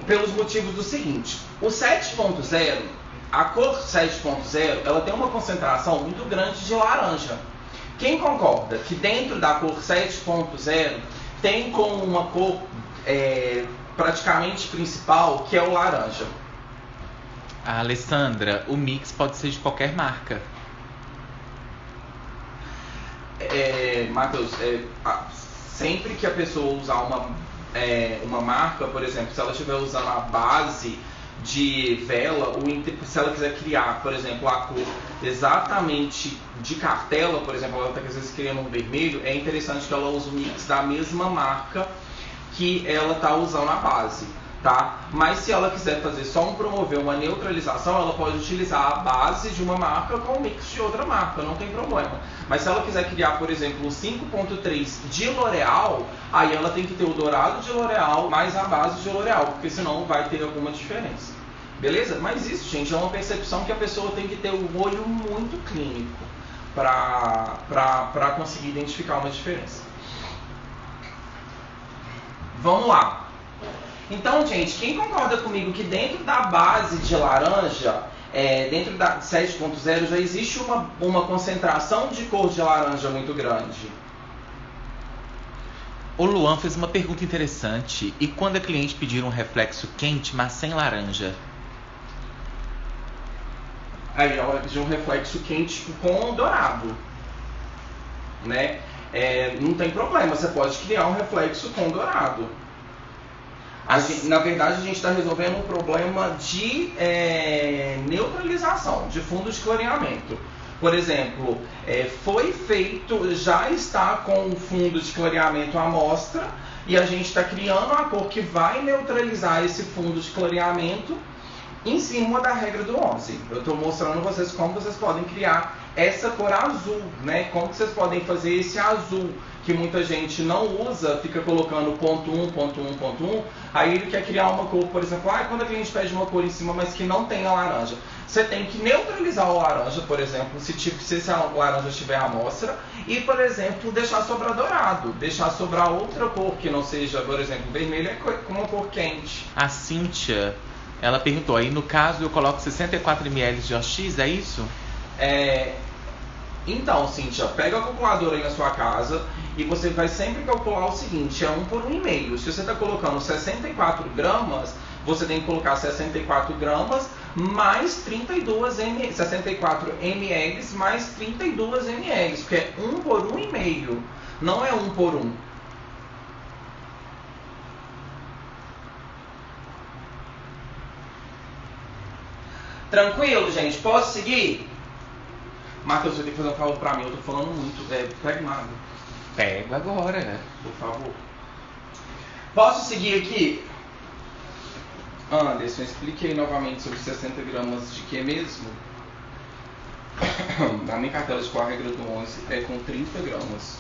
pelos motivos do seguinte: o 7.0, a cor 7.0, ela tem uma concentração muito grande de laranja. Quem concorda que dentro da cor 7.0 tem como uma cor praticamente principal, que é o laranja? A Alessandra, o mix pode ser de qualquer marca. Matheus, sempre que a pessoa usar uma marca, por exemplo, se ela estiver usando a base de vela, se ela quiser criar, por exemplo, a cor exatamente de cartela, por exemplo, ela está às vezes criando um vermelho, é interessante que ela use o mix da mesma marca que ela está usando a base, tá? Mas se ela quiser fazer promover uma neutralização, ela pode utilizar a base de uma marca com o mix de outra marca, não tem problema. Mas se ela quiser criar, por exemplo, o 5.3 de L'Oréal, aí ela tem que ter o dourado de L'Oréal mais a base de L'Oréal, porque senão vai ter alguma diferença. Beleza? Mas isso, gente, é uma percepção que a pessoa tem que ter um olho muito clínico para conseguir identificar uma diferença. Vamos lá. Então, gente, quem concorda comigo que dentro da base de laranja, dentro da 7.0, já existe uma concentração de cor de laranja muito grande? O Luan fez uma pergunta interessante. E quando a cliente pedir um reflexo quente, mas sem laranja? Aí ela vai pedir um reflexo quente com dourado, né? Não tem problema, você pode criar um reflexo com dourado. Na verdade, a gente está resolvendo um problema de neutralização, de fundo de clareamento. Por exemplo, foi feito, já está com o fundo de clareamento à mostra, e a gente está criando a cor que vai neutralizar esse fundo de clareamento em cima da regra do 11. Eu estou mostrando vocês como vocês podem criar essa cor azul, né? Como que vocês podem fazer esse azul, que muita gente não usa, fica colocando ponto 1, ponto 1, ponto 1, aí ele quer criar uma cor, por exemplo, quando a cliente pede uma cor em cima, mas que não tem a laranja. Você tem que neutralizar o laranja, por exemplo, se esse laranja estiver à mostra, E, por exemplo, deixar sobrar dourado, deixar sobrar outra cor que não seja, por exemplo, vermelho é uma cor quente. A Cíntia, ela perguntou, aí no caso eu coloco 64 ml de OX, é isso? Então, Cíntia, pega a calculadora aí na sua casa e você vai sempre calcular o seguinte, é 1 por 1,5. Se você está colocando 64 gramas, você tem que colocar 64 gramas mais 32 ml, 64 ml mais 32 ml, porque é 1 por 1,5, não é 1 por 1. Tranquilo, gente? Posso seguir? Matheus, você tem que fazer um favor pra mim, eu tô falando muito. Pega uma água. Pego agora, né? Por favor. Posso seguir aqui? Anderson, expliquei novamente sobre 60 gramas de que mesmo? Na minha cartela de qual a regra do 11 é com 30 gramas.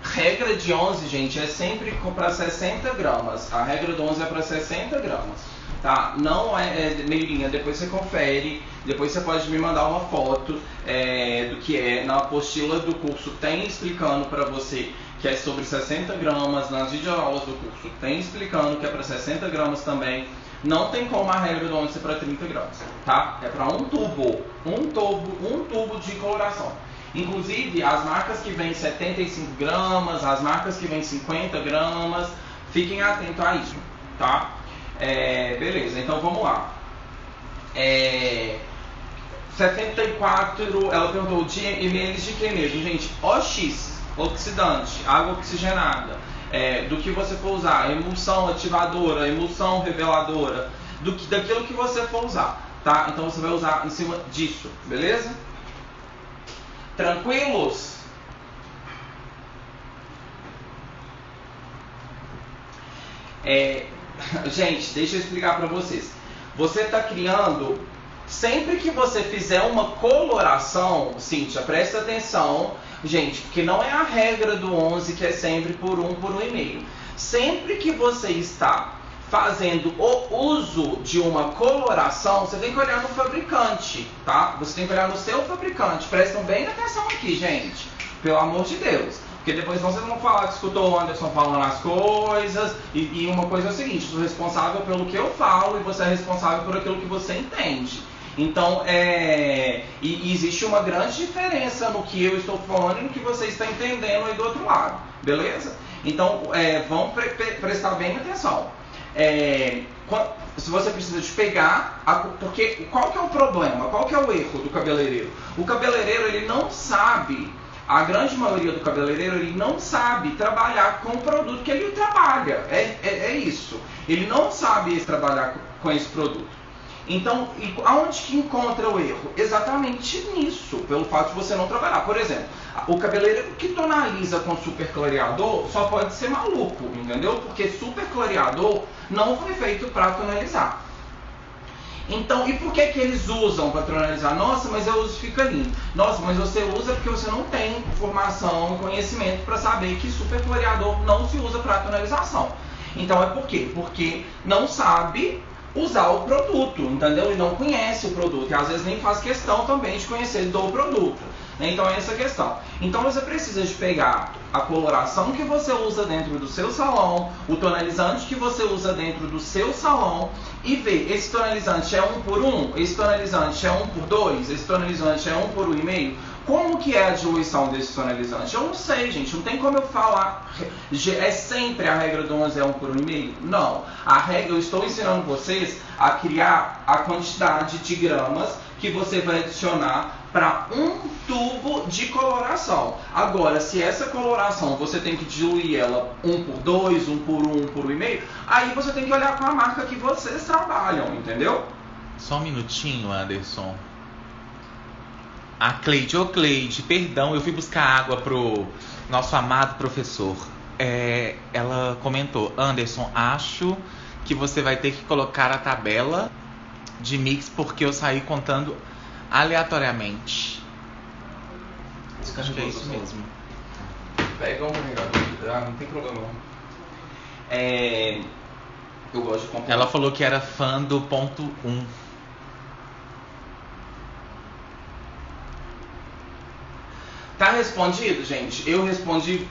Regra de 11, gente, é sempre para 60 gramas. A regra do 11 é para 60 gramas. Tá? Não é meirinha, depois você confere, depois você pode me mandar uma foto do que é. Na apostila do curso tem explicando para você que é sobre 60 gramas, nas videoaulas do curso tem explicando que é para 60 gramas também. Não tem como a regra do 11 ser para 30 gramas, tá? É para um tubo de coloração. Inclusive, as marcas que vêm 75 gramas, as marcas que vêm 50 gramas, fiquem atentos a isso, tá? Beleza, então vamos lá. 74, ela perguntou de ml de que mesmo? Gente, OX, oxidante, água oxigenada, do que você for usar, emulsão ativadora, emulsão reveladora, daquilo que você for usar, tá? Então você vai usar em cima disso, beleza? Tranquilos? Gente, deixa eu explicar para vocês. Você está criando, sempre que você fizer uma coloração, Cíntia, presta atenção, gente, porque não é a regra do 11 que é sempre por 1 por 1,5. Sempre que você está fazendo o uso de uma coloração, você tem que olhar no fabricante, tá? Você tem que olhar no seu fabricante. Prestam bem atenção aqui, gente. Pelo amor de Deus. Porque depois vocês vão falar que escutou o Anderson falando as coisas. E uma coisa é o seguinte, eu sou responsável pelo que eu falo e você é responsável por aquilo que você entende. Então, e existe uma grande diferença no que eu estou falando e no que você está entendendo aí do outro lado. Beleza? Então, vamos prestar bem atenção. Se você precisa de pegar, porque qual que é o problema, qual que é o erro do cabeleireiro? O cabeleireiro, ele não sabe, a grande maioria do cabeleireiro, ele não sabe trabalhar com o produto que ele trabalha, é isso, ele não sabe trabalhar com esse produto. Então, aonde que encontra o erro? Exatamente nisso, pelo fato de você não trabalhar. Por exemplo, o cabeleireiro que tonaliza com super clareador só pode ser maluco, entendeu? Porque super clareador não foi feito para tonalizar. Então, e por que eles usam para tonalizar? Nossa, mas eu uso e fica lindo. Nossa, mas você usa porque você não tem formação, conhecimento para saber que super clareador não se usa para tonalização. Então, é por quê? Porque não sabe usar o produto, entendeu? E não conhece o produto, e às vezes nem faz questão também de conhecer do produto. Então é essa a questão. Então você precisa de pegar a coloração que você usa dentro do seu salão, o tonalizante que você usa dentro do seu salão e ver, esse tonalizante é 1 por 1, esse tonalizante é 1 por 2, esse tonalizante é 1 por 1,5. Como que é a diluição desse tonalizante? Eu não sei, gente, não tem como eu falar. É sempre a regra do 11 é 1 por 1,5? Não. A regra, eu estou ensinando vocês a criar a quantidade de gramas que você vai adicionar para um tubo de coloração. Agora, se essa coloração você tem que diluir ela 1 por 2, 1 por 1, 1 por 1,5, aí você tem que olhar com a marca que vocês trabalham, entendeu? Só um minutinho, Anderson. A Cleide, Cleide, perdão, eu fui buscar água pro nosso amado professor. Ela comentou, Anderson, acho que você vai ter que colocar a tabela de mix porque eu saí contando aleatoriamente. Acho que é isso mesmo. Pega um regador, não tem problema não. Eu gosto de comprar. Ela falou que era fã do ponto 1. respondido, gente? Eu respondi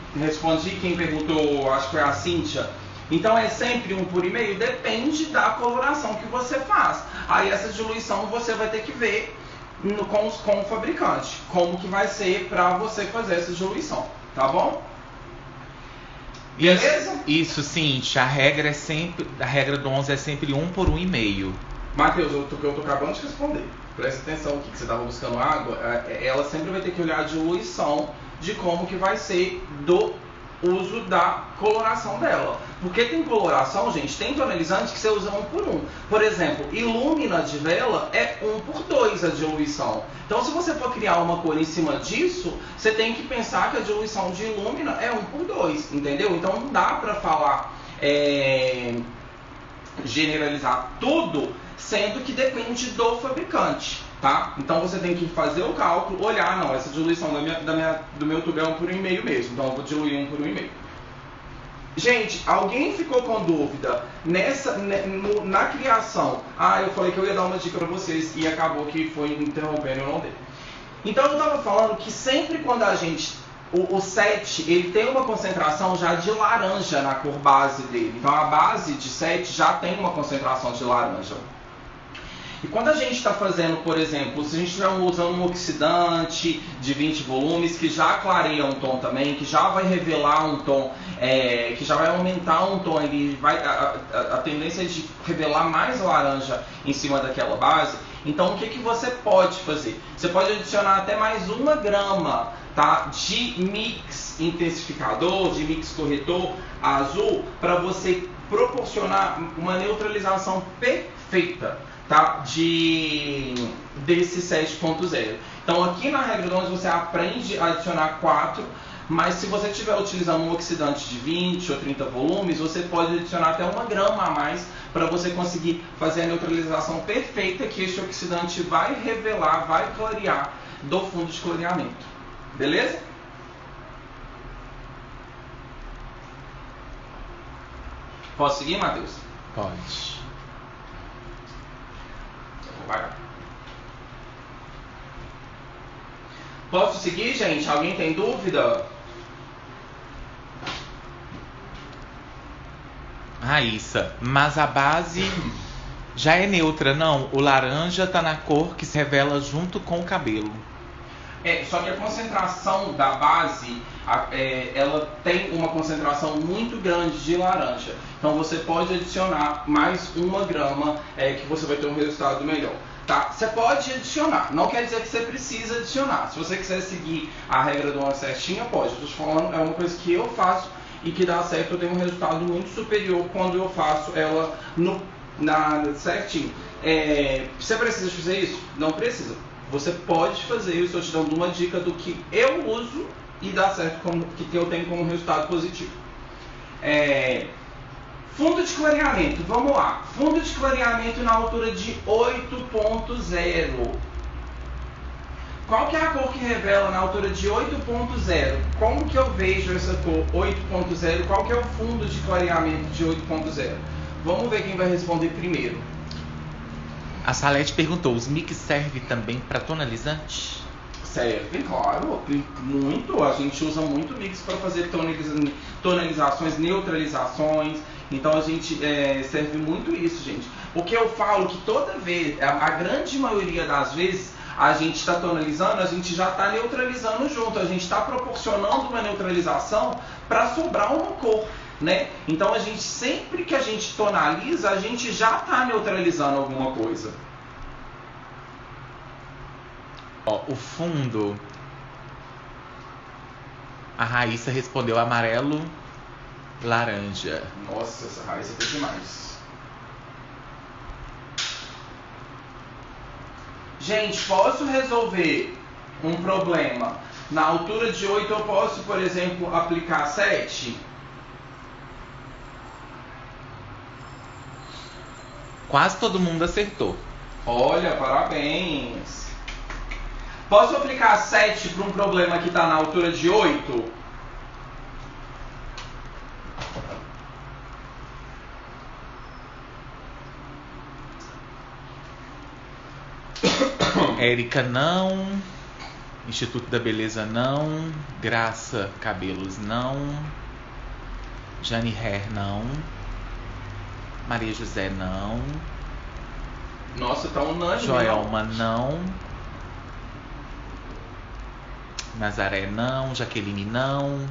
quem perguntou, acho que foi a Cíntia. Então é sempre 1 por e-meio? Depende da coloração que você faz. Aí essa diluição você vai ter que ver com o fabricante, como que vai ser para você fazer essa diluição, tá bom? Beleza? Isso, Cíntia, a regra do 11 é sempre 1 por 1,5. Matheus, eu tô acabando de responder. Presta atenção aqui que você estava buscando água. Ela sempre vai ter que olhar a diluição de como que vai ser do uso da coloração dela. Porque tem coloração, gente, tem tonalizante que você usa 1 por 1. Por exemplo, Illumina de vela é 1 por 2 a diluição. Então, se você for criar uma cor em cima disso, você tem que pensar que a diluição de Illumina é 1 por 2, entendeu? Então, não dá pra falar, generalizar tudo, sendo que depende do fabricante, tá? Então você tem que fazer o cálculo, olhar, não, essa diluição do meu tubo é 1 por 1,5 mesmo, então eu vou diluir 1 por 1,5. Gente, alguém ficou com dúvida na criação? Eu falei que eu ia dar uma dica pra vocês e acabou que foi interrompendo, eu não dei. Então eu tava falando que sempre quando a gente... O 7, ele tem uma concentração já de laranja na cor base dele. Então a base de 7 já tem uma concentração de laranja. E quando a gente está fazendo, por exemplo, se a gente estiver usando um oxidante de 20 volumes, que já clareia um tom também, que já vai revelar um tom, que já vai aumentar um tom, a tendência é de revelar mais laranja em cima daquela base. Então o que você pode fazer? Você pode adicionar até mais 1 grama, tá, de mix intensificador, de mix corretor azul, para você proporcionar uma neutralização perfeita, tá, desse 7.0. Então aqui na regra do 11 você aprende a adicionar 4, mas se você estiver utilizando um oxidante de 20 ou 30 volumes, você pode adicionar até 1 grama a mais para você conseguir fazer a neutralização perfeita que este oxidante vai revelar, vai clarear do fundo de clareamento. Beleza? Posso seguir, Matheus? Pode. Vai. Posso seguir, gente? Alguém tem dúvida? Raíssa, mas a base já é neutra, não? O laranja tá na cor que se revela junto com o cabelo. Só que a concentração da base, ela tem uma concentração muito grande de laranja. Então você pode adicionar mais 1 grama, que você vai ter um resultado melhor. Tá? Você pode adicionar, não quer dizer que você precisa adicionar. Se você quiser seguir a regra do 11 certinha, pode. Estou te falando, é uma coisa que eu faço e que dá certo, eu tenho um resultado muito superior quando eu faço ela certinho. Você precisa fazer isso? Não precisa. Você pode fazer, eu estou te dando uma dica do que eu uso e dá certo, que eu tenho como resultado positivo. Fundo de clareamento, vamos lá. Fundo de clareamento na altura de 8.0. Qual que é a cor que revela na altura de 8.0? Como que eu vejo essa cor 8.0? Qual que é o fundo de clareamento de 8.0? Vamos ver quem vai responder primeiro. A Salete perguntou, os mix servem também para tonalizante? Serve, claro, muito. A gente usa muito mix para fazer tonalizações, neutralizações. Então a gente serve muito isso, gente. Porque eu falo que toda vez, a grande maioria das vezes, a gente está tonalizando, a gente já está neutralizando junto. A gente está proporcionando uma neutralização para sobrar uma cor, né? Então a gente, sempre que a gente tonaliza, a gente já está neutralizando alguma coisa. Ó, o fundo, a Raíssa respondeu amarelo, laranja. Nossa, essa Raíssa foi demais. Gente, posso resolver um problema na altura de 8? Eu posso, por exemplo, aplicar 7? Quase todo mundo acertou. Olha, parabéns. Posso aplicar 7 para um problema que está na altura de 8? Érica, não. Instituto da Beleza não. Graça Cabelos não. Jane Hair não. Maria José não. Nossa, tá unânime. Joelma não. Nazaré não. Jaqueline não.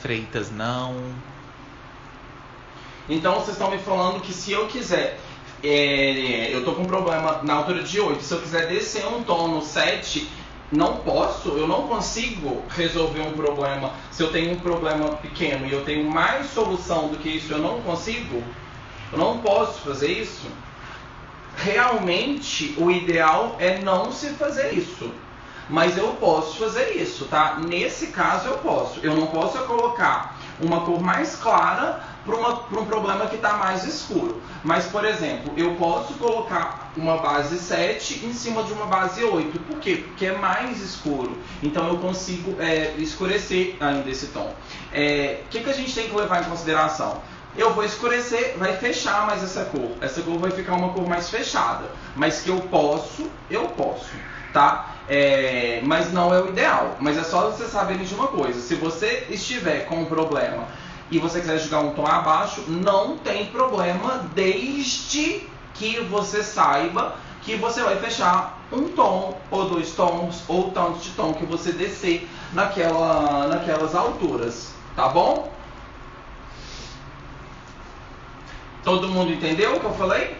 Freitas não. Então vocês estão me falando que se eu quiser, eu tô com um problema na altura de 8, se eu quiser descer um tom no 7, não posso, eu não consigo resolver um problema. Se eu tenho um problema pequeno e eu tenho mais solução do que isso, eu não consigo? Eu não posso fazer isso? Realmente, o ideal é não se fazer isso. Mas eu posso fazer isso, tá? Nesse caso eu posso. Eu não posso colocar uma cor mais clara para um problema que está mais escuro. Mas, por exemplo, eu posso colocar uma base 7 em cima de uma base 8. Por quê? Porque é mais escuro. Então eu consigo escurecer ainda esse tom. O que a gente tem que levar em consideração? Eu vou escurecer, vai fechar mais essa cor. Essa cor vai ficar uma cor mais fechada. Mas que eu posso, tá? Mas não é o ideal. Mas é só vocês saberem de uma coisa. Se você estiver com um problema e você quiser jogar um tom abaixo, não tem problema, desde que você saiba que você vai fechar um tom, ou 2 tons, ou tanto de tom que você descer naquelas alturas. Tá bom? Todo mundo entendeu o que eu falei?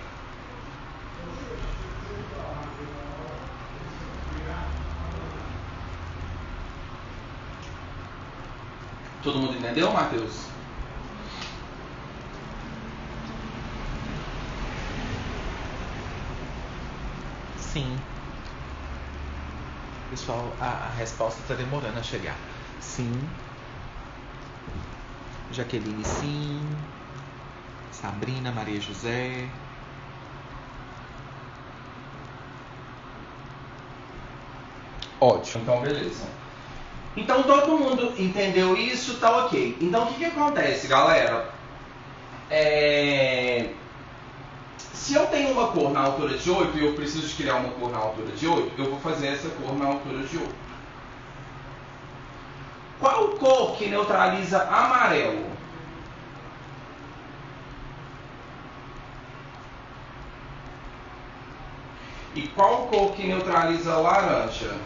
Todo mundo entendeu, Matheus? Sim. Pessoal, a resposta está demorando a chegar. Sim. Jaqueline, sim. Sabrina, Maria José. Ótimo. Então, beleza. Então, todo mundo entendeu isso, tá ok. Então, o que acontece, galera? Se eu tenho uma cor na altura de 8 e eu preciso de criar uma cor na altura de 8, eu vou fazer essa cor na altura de 8. Qual cor que neutraliza amarelo? E qual cor que neutraliza laranja?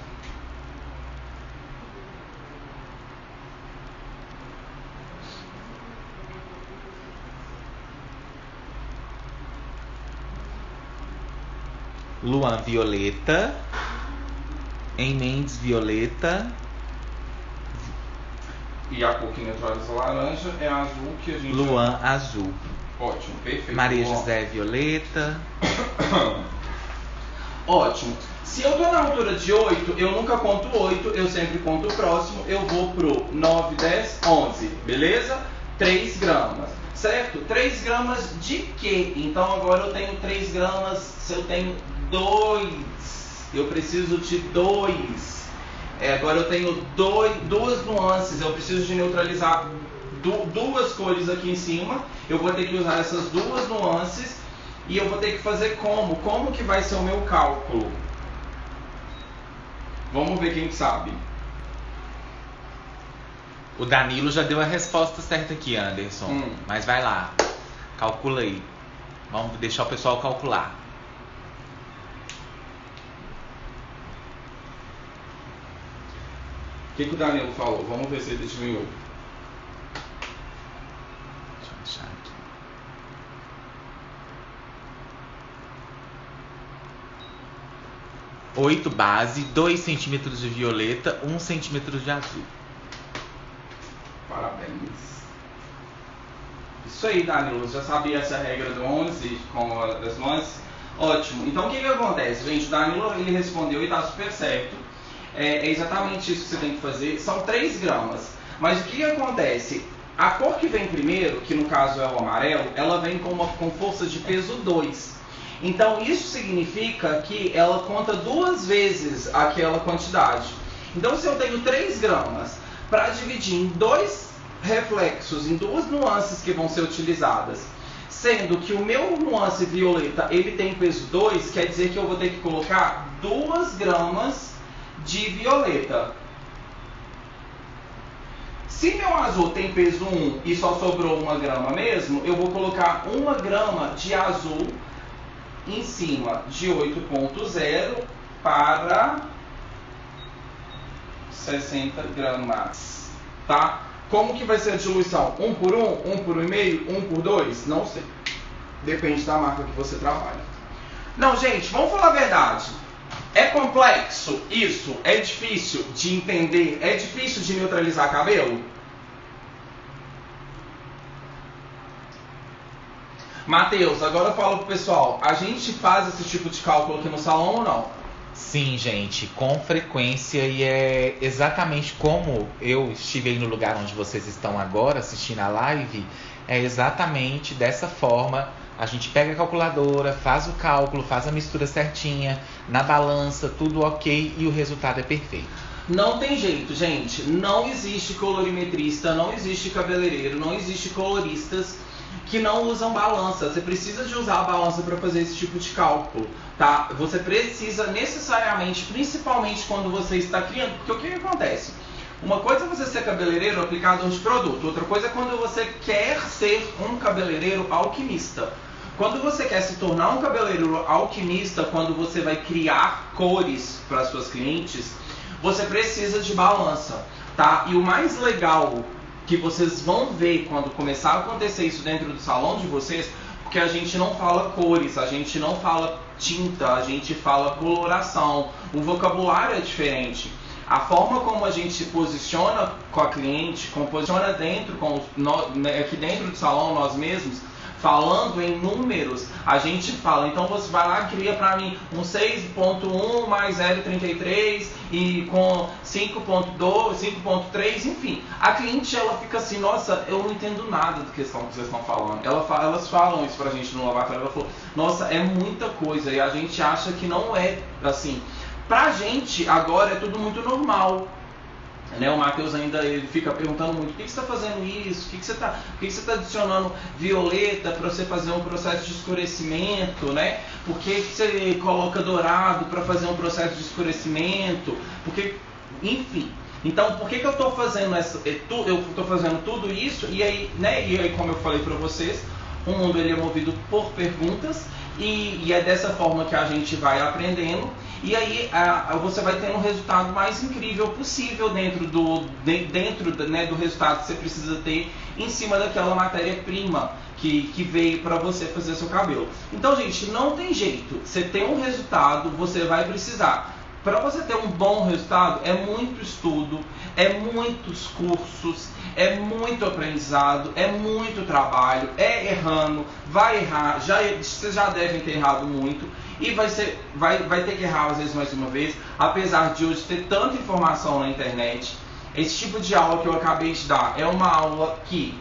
Luan, violeta. Em Mendes, violeta. E a cor que neutraliza laranja é a azul que a gente... Luan, azul. Ótimo, perfeito. Maria José, violeta. Ótimo. Se eu tô na altura de 8, eu nunca conto 8, eu sempre conto o próximo. Eu vou pro 9, 10, 11, beleza? 3 gramas, certo? 3 gramas de quê? Então agora eu tenho 3 gramas, se eu tenho 2, eu preciso de 2. Agora eu tenho 2 nuances, eu preciso de neutralizar 2 cores aqui em cima. Eu vou ter que usar essas 2 nuances e eu vou ter que fazer como? Como que vai ser o meu cálculo? Vamos ver quem sabe. O Danilo já deu a resposta certa aqui, Anderson. Mas vai lá, calcula aí. Vamos deixar o pessoal calcular. O que o Danilo falou? Vamos ver se ele adivinhou. Deixa eu achar aqui. Oito base, 2 centímetros de violeta, 1 centímetro de azul. Parabéns. Isso aí, Danilo. Já sabia essa regra do 11 com as nuances? Ótimo. Então, o que acontece, gente? O Danilo, ele respondeu e está super certo. É exatamente isso que você tem que fazer. São 3 gramas. Mas o que acontece? A cor que vem primeiro, que no caso é o amarelo, ela vem com força de peso 2. Então, isso significa que ela conta 2 vezes aquela quantidade. Então, se eu tenho 3 gramas para dividir em 2 reflexos, em 2 nuances que vão ser utilizadas, sendo que o meu nuance violeta ele tem peso 2, quer dizer que eu vou ter que colocar 2 gramas de violeta. Se meu azul tem peso 1 e só sobrou 1 grama mesmo, eu vou colocar 1 grama de azul em cima de 8,0 para 60 gramas, tá? Como que vai ser a diluição? 1 por 1, 1 por 1,5, 1 por 2? Não sei. Depende da marca que você trabalha. Não, gente, vamos falar a verdade. É complexo isso? É difícil de entender? É difícil de neutralizar cabelo? Matheus, agora fala pro pessoal. A gente faz esse tipo de cálculo aqui no salão ou não? Sim, gente, com frequência, e é exatamente como eu estive aí no lugar onde vocês estão agora assistindo a live, é exatamente dessa forma. A gente pega a calculadora, faz o cálculo, faz a mistura certinha, na balança, tudo ok e o resultado é perfeito. Não tem jeito, gente. Não existe colorimetrista, não existe cabeleireiro, não existe coloristas que não usam balança. Você precisa de usar a balança para fazer esse tipo de cálculo, tá? Você precisa necessariamente, principalmente quando você está criando, porque o que acontece? Uma coisa é você ser cabeleireiro aplicador de produto, outra coisa é quando você quer ser um cabeleireiro alquimista. Quando você quer se tornar um cabeleireiro alquimista, quando você vai criar cores para suas clientes, você precisa de balança, tá? E o mais legal que vocês vão ver quando começar a acontecer isso dentro do salão de vocês, porque a gente não fala cores, a gente não fala tinta, a gente fala coloração, o vocabulário é diferente. A forma como a gente se posiciona com a cliente, como posiciona dentro, aqui dentro do salão nós mesmos, falando em números, a gente fala, então você vai lá e cria para mim um 6.1 mais 0,33 e com 5.2, 5.3, enfim. A cliente, ela fica assim, nossa, eu não entendo nada da questão que vocês estão falando. Elas falam isso pra gente no lavatório, ela falou, nossa, é muita coisa, e a gente acha que não é assim. Pra gente, agora é tudo muito normal. Né, o Matheus ainda ele fica perguntando muito, por que você está fazendo isso? Por que você está adicionando violeta para você fazer um processo de escurecimento? Né? Por que você coloca dourado para fazer um processo de escurecimento? Porque, enfim. Então, por que eu estou fazendo eu estou fazendo tudo isso? E aí, né, como eu falei para vocês, o mundo ele é movido por perguntas e é dessa forma que a gente vai aprendendo. E aí você vai ter um resultado mais incrível possível dentro né, do resultado que você precisa ter em cima daquela matéria-prima que veio para você fazer seu cabelo. Então, gente, não tem jeito. Você tem um resultado, você vai precisar. Para você ter um bom resultado, é muito estudo, é muitos cursos, é muito aprendizado, é muito trabalho, é errando, vai errar, vocês já devem ter errado muito e vai ter que errar às vezes mais uma vez, apesar de hoje ter tanta informação na internet. Esse tipo de aula que eu acabei de dar é uma aula que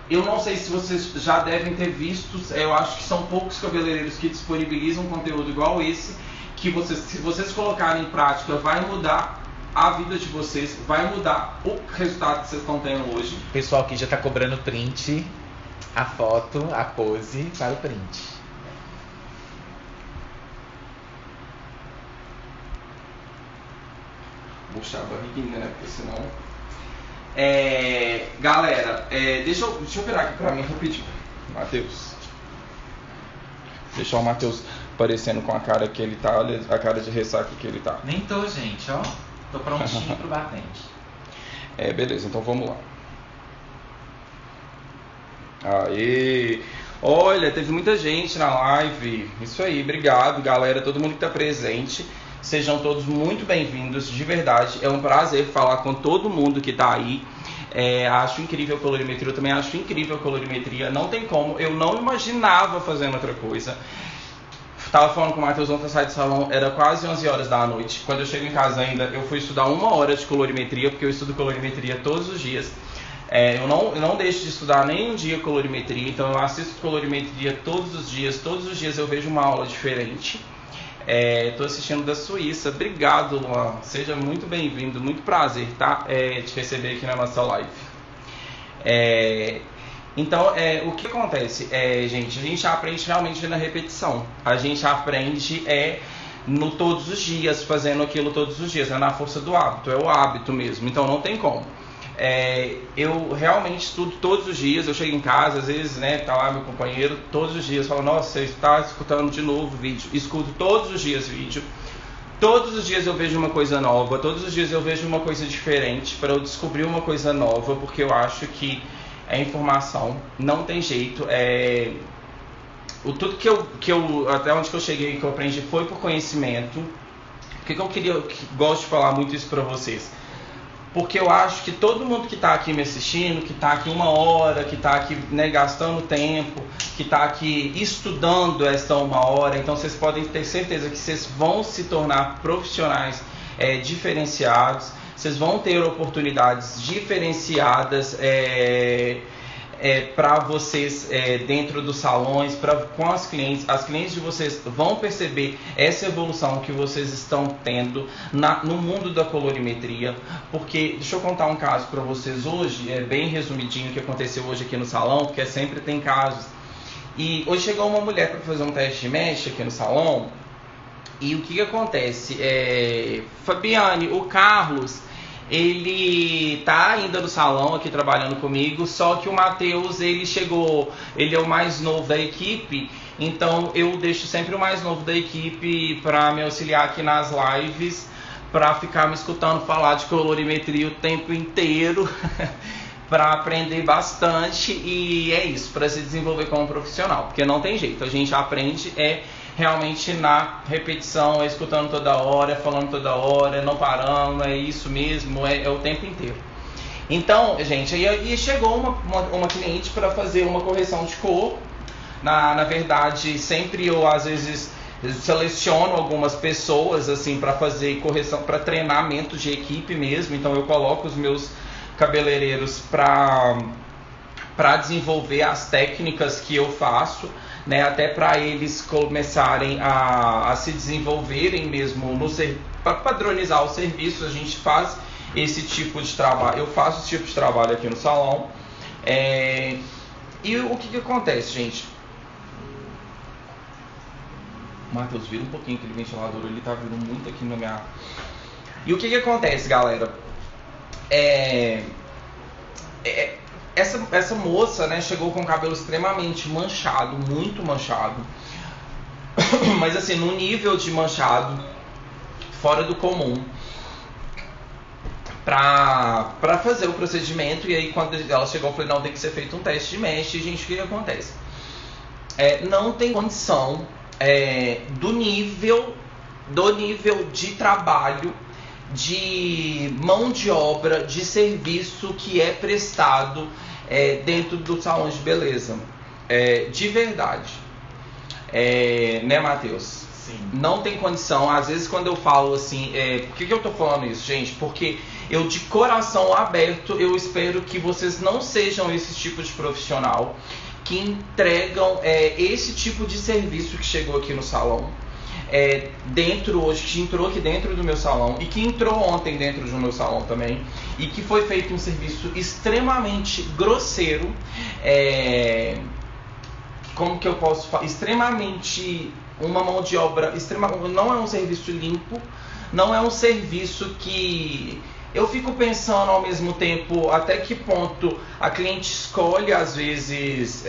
eu não sei se vocês já devem ter visto, eu acho que são poucos cabeleireiros que disponibilizam conteúdo igual esse, que se vocês colocarem em prática, vai mudar a vida de vocês, vai mudar o resultado que vocês estão tendo hoje. O pessoal aqui já está cobrando print, a foto, a pose para o print. Vou puxar a barriguinha, né? Porque senão... galera, deixa eu virar aqui pra mim rapidinho. Matheus. Deixar o Matheus parecendo com a cara que ele tá, olha a cara de ressaca que ele tá. Nem tô, gente, ó. Tô prontinho pro batente. Beleza, então vamos lá. Aê! Olha, teve muita gente na live. Isso aí, obrigado, galera, todo mundo que tá presente. Sejam todos muito bem-vindos, de verdade. É um prazer falar com todo mundo que tá aí. Acho incrível a colorimetria, eu também acho incrível a colorimetria. Não tem como, eu não imaginava fazendo outra coisa. Tava falando com o Matheus ontem, saí do salão, era quase 11 horas da noite. Quando eu chego em casa ainda, eu fui estudar 1 hora de colorimetria, porque eu estudo colorimetria todos os dias. Eu não deixo de estudar nem um dia colorimetria, então eu assisto colorimetria todos os dias eu vejo uma aula diferente. Estou assistindo da Suíça. Obrigado, Luan. Seja muito bem-vindo, muito prazer, tá? Te receber aqui na nossa live. Então, o que acontece? Gente, a gente aprende realmente na repetição. A gente aprende no todos os dias, fazendo aquilo todos os dias, é na força do hábito, é o hábito mesmo, então não tem como. Eu realmente estudo todos os dias, eu chego em casa, às vezes, né, tá lá meu companheiro, todos os dias, fala, nossa, você está escutando de novo vídeo, escuto todos os dias vídeo, todos os dias eu vejo uma coisa nova, todos os dias eu vejo uma coisa diferente, para eu descobrir uma coisa nova, porque eu acho que é informação, não tem jeito, tudo que eu até onde que eu cheguei, que eu aprendi foi por conhecimento. Por que eu gosto de falar muito isso para vocês? Porque eu acho que todo mundo que está aqui me assistindo, que está aqui 1 hora, que está aqui, né, gastando tempo, que está aqui estudando esta 1 hora, então vocês podem ter certeza que vocês vão se tornar profissionais diferenciados, vocês vão ter oportunidades diferenciadas para vocês dentro dos salões, com as clientes de vocês vão perceber essa evolução que vocês estão tendo no mundo da colorimetria, porque deixa eu contar um caso para vocês hoje, bem resumidinho o que aconteceu hoje aqui no salão, porque sempre tem casos. E hoje chegou uma mulher para fazer um teste de mesh aqui no salão, e o que acontece? Fabiane, o Carlos, ele tá ainda no salão aqui trabalhando comigo, só que o Matheus, ele chegou, ele é o mais novo da equipe, então eu deixo sempre o mais novo da equipe para me auxiliar aqui nas lives, para ficar me escutando falar de colorimetria o tempo inteiro, para aprender bastante, e é isso, para se desenvolver como profissional, porque não tem jeito, a gente aprende realmente na repetição, escutando toda hora, falando toda hora, não parando, é isso mesmo, é o tempo inteiro. Então, gente, aí chegou uma cliente para fazer uma correção de cor. Na verdade, sempre eu às vezes seleciono algumas pessoas assim para fazer correção, para treinamento de equipe mesmo. Então eu coloco os meus cabeleireiros para desenvolver as técnicas que eu faço, né, até para eles começarem a se desenvolverem mesmo, para padronizar o serviço. A gente faz esse tipo de trabalho, eu faço esse tipo de trabalho aqui no salão. E o que acontece, gente? Matheus, vira um pouquinho aquele ventilador, ele tá vindo muito aqui na minha... E o que acontece, galera? Essa moça, né, chegou com o cabelo extremamente manchado, muito manchado, mas assim, num nível de manchado fora do comum, pra fazer o procedimento. E aí quando ela chegou, eu falei, não, tem que ser feito um teste de mesh. E gente, o que acontece? Não tem condição do nível de trabalho, de mão de obra, de serviço que é prestado dentro do salão de beleza, de verdade, né, Matheus? Sim. Não tem condição. Às vezes quando eu falo assim, por que eu tô falando isso, gente? Porque eu, de coração aberto, eu espero que vocês não sejam esse tipo de profissional que entregam esse tipo de serviço que chegou aqui no salão, que entrou aqui dentro do meu salão e que entrou ontem dentro do meu salão também, e que foi feito um serviço extremamente grosseiro, como que eu posso falar? Extremamente, uma mão de obra não é um serviço limpo, não é um serviço que... Eu fico pensando ao mesmo tempo até que ponto a cliente escolhe, às vezes,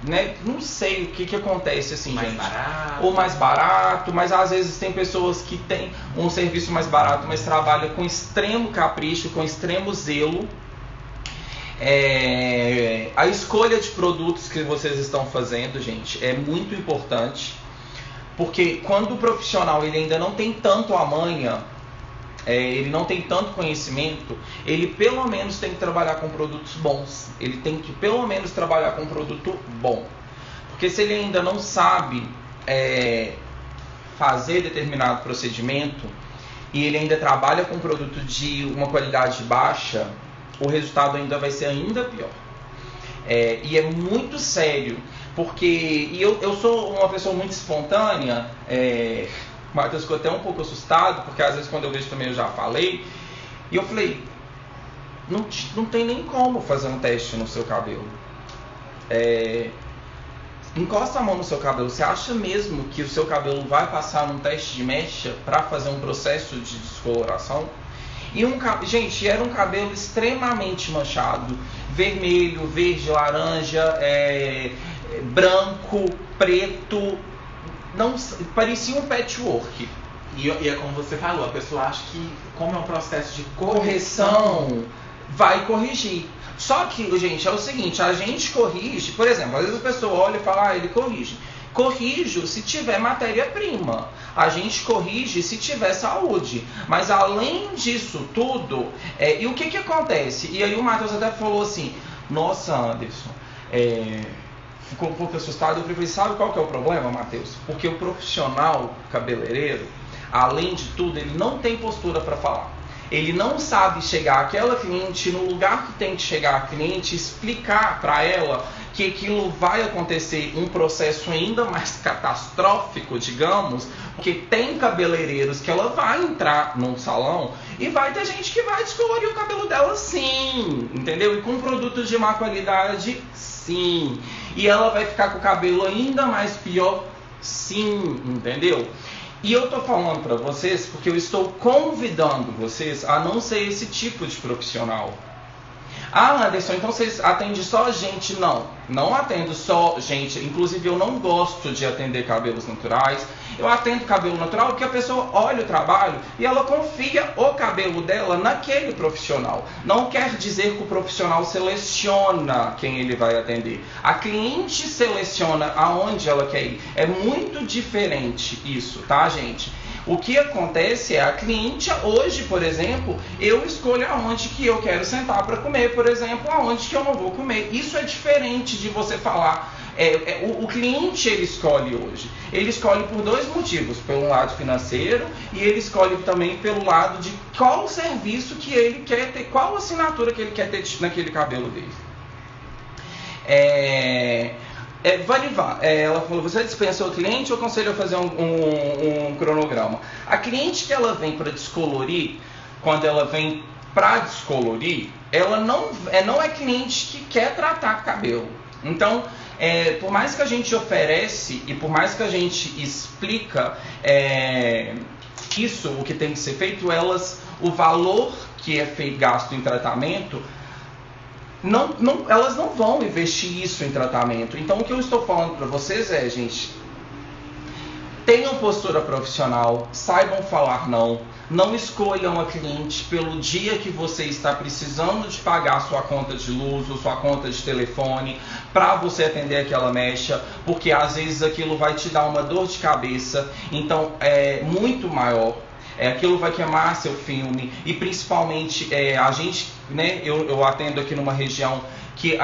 né? Não sei o que acontece assim, mais gente. Barato. Ou mais barato, mas às vezes tem pessoas que têm um serviço mais barato, mas trabalham com extremo capricho, com extremo zelo. A escolha de produtos que vocês estão fazendo, gente, é muito importante, porque quando o profissional ele ainda não tem tanto a manha, ele não tem tanto conhecimento, ele pelo menos tem que trabalhar com produtos bons. Ele tem que pelo menos trabalhar com um produto bom. Porque se ele ainda não sabe fazer determinado procedimento e ele ainda trabalha com um produto de uma qualidade baixa, o resultado ainda vai ser ainda pior. E é muito sério, porque eu sou uma pessoa muito espontânea. O Matheus ficou até um pouco assustado, porque às vezes quando eu vejo também eu já falei. E eu falei, não tem nem como fazer um teste no seu cabelo. encosta a mão no seu cabelo. Você acha mesmo que o seu cabelo vai passar num teste de mecha para fazer um processo de descoloração? Gente, era um cabelo extremamente manchado, vermelho, verde, laranja, branco, preto, não, parecia um patchwork. E é como você falou, a pessoa acha que, como é um processo de correção, vai corrigir. Só que, gente, é o seguinte, a gente corrige, por exemplo, às vezes a pessoa olha e fala, ele corrige. Corrijo se tiver matéria-prima. A gente corrige se tiver saúde. Mas além disso tudo, e o que acontece? E aí o Matheus até falou assim, nossa, Anderson, ficou um pouco assustado. Eu falei, sabe qual que é o problema, Matheus? Porque o profissional cabeleireiro, além de tudo, ele não tem postura para falar. Ele não sabe chegar àquela cliente no lugar que tem que chegar a cliente, explicar para ela que aquilo vai acontecer um processo ainda mais catastrófico, digamos, porque tem cabeleireiros que ela vai entrar num salão e vai ter gente que vai descolorir o cabelo dela sim, entendeu? E com produtos de má qualidade, sim. E ela vai ficar com o cabelo ainda mais pior, sim, entendeu? E eu tô falando para vocês porque eu estou convidando vocês a não ser esse tipo de profissional. Ah, Anderson, então vocês atendem só gente? Não atendo só gente. Inclusive, eu não gosto de atender cabelos naturais. Eu atendo cabelo natural porque a pessoa olha o trabalho e ela confia o cabelo dela naquele profissional. Não quer dizer que o profissional seleciona quem ele vai atender. A cliente seleciona aonde ela quer ir. É muito diferente isso, tá, gente? O que acontece é a cliente, hoje, por exemplo, eu escolho aonde que eu quero sentar para comer, por exemplo, aonde que eu não vou comer. Isso é diferente de você falar. O cliente, ele escolhe hoje. Ele escolhe por dois motivos. Pelo lado financeiro e ele escolhe também pelo lado de qual serviço que ele quer ter, qual assinatura que ele quer ter naquele cabelo dele. Ela falou, você dispensa o cliente ou aconselha a fazer um cronograma? A cliente que ela vem para descolorir, quando ela vem para descolorir, ela não é cliente que quer tratar cabelo. Então, por mais que a gente oferece e por mais que a gente explica o que tem que ser feito, o valor que é gasto em tratamento, elas não vão investir isso em tratamento. Então o que eu estou falando para vocês é, gente, tenham postura profissional, saibam falar não escolham a cliente pelo dia que você está precisando de pagar sua conta de luz ou sua conta de telefone para você atender aquela mecha, porque às vezes aquilo vai te dar uma dor de cabeça, então é muito maior. Aquilo vai queimar seu filme e principalmente a gente, né, eu atendo aqui numa região que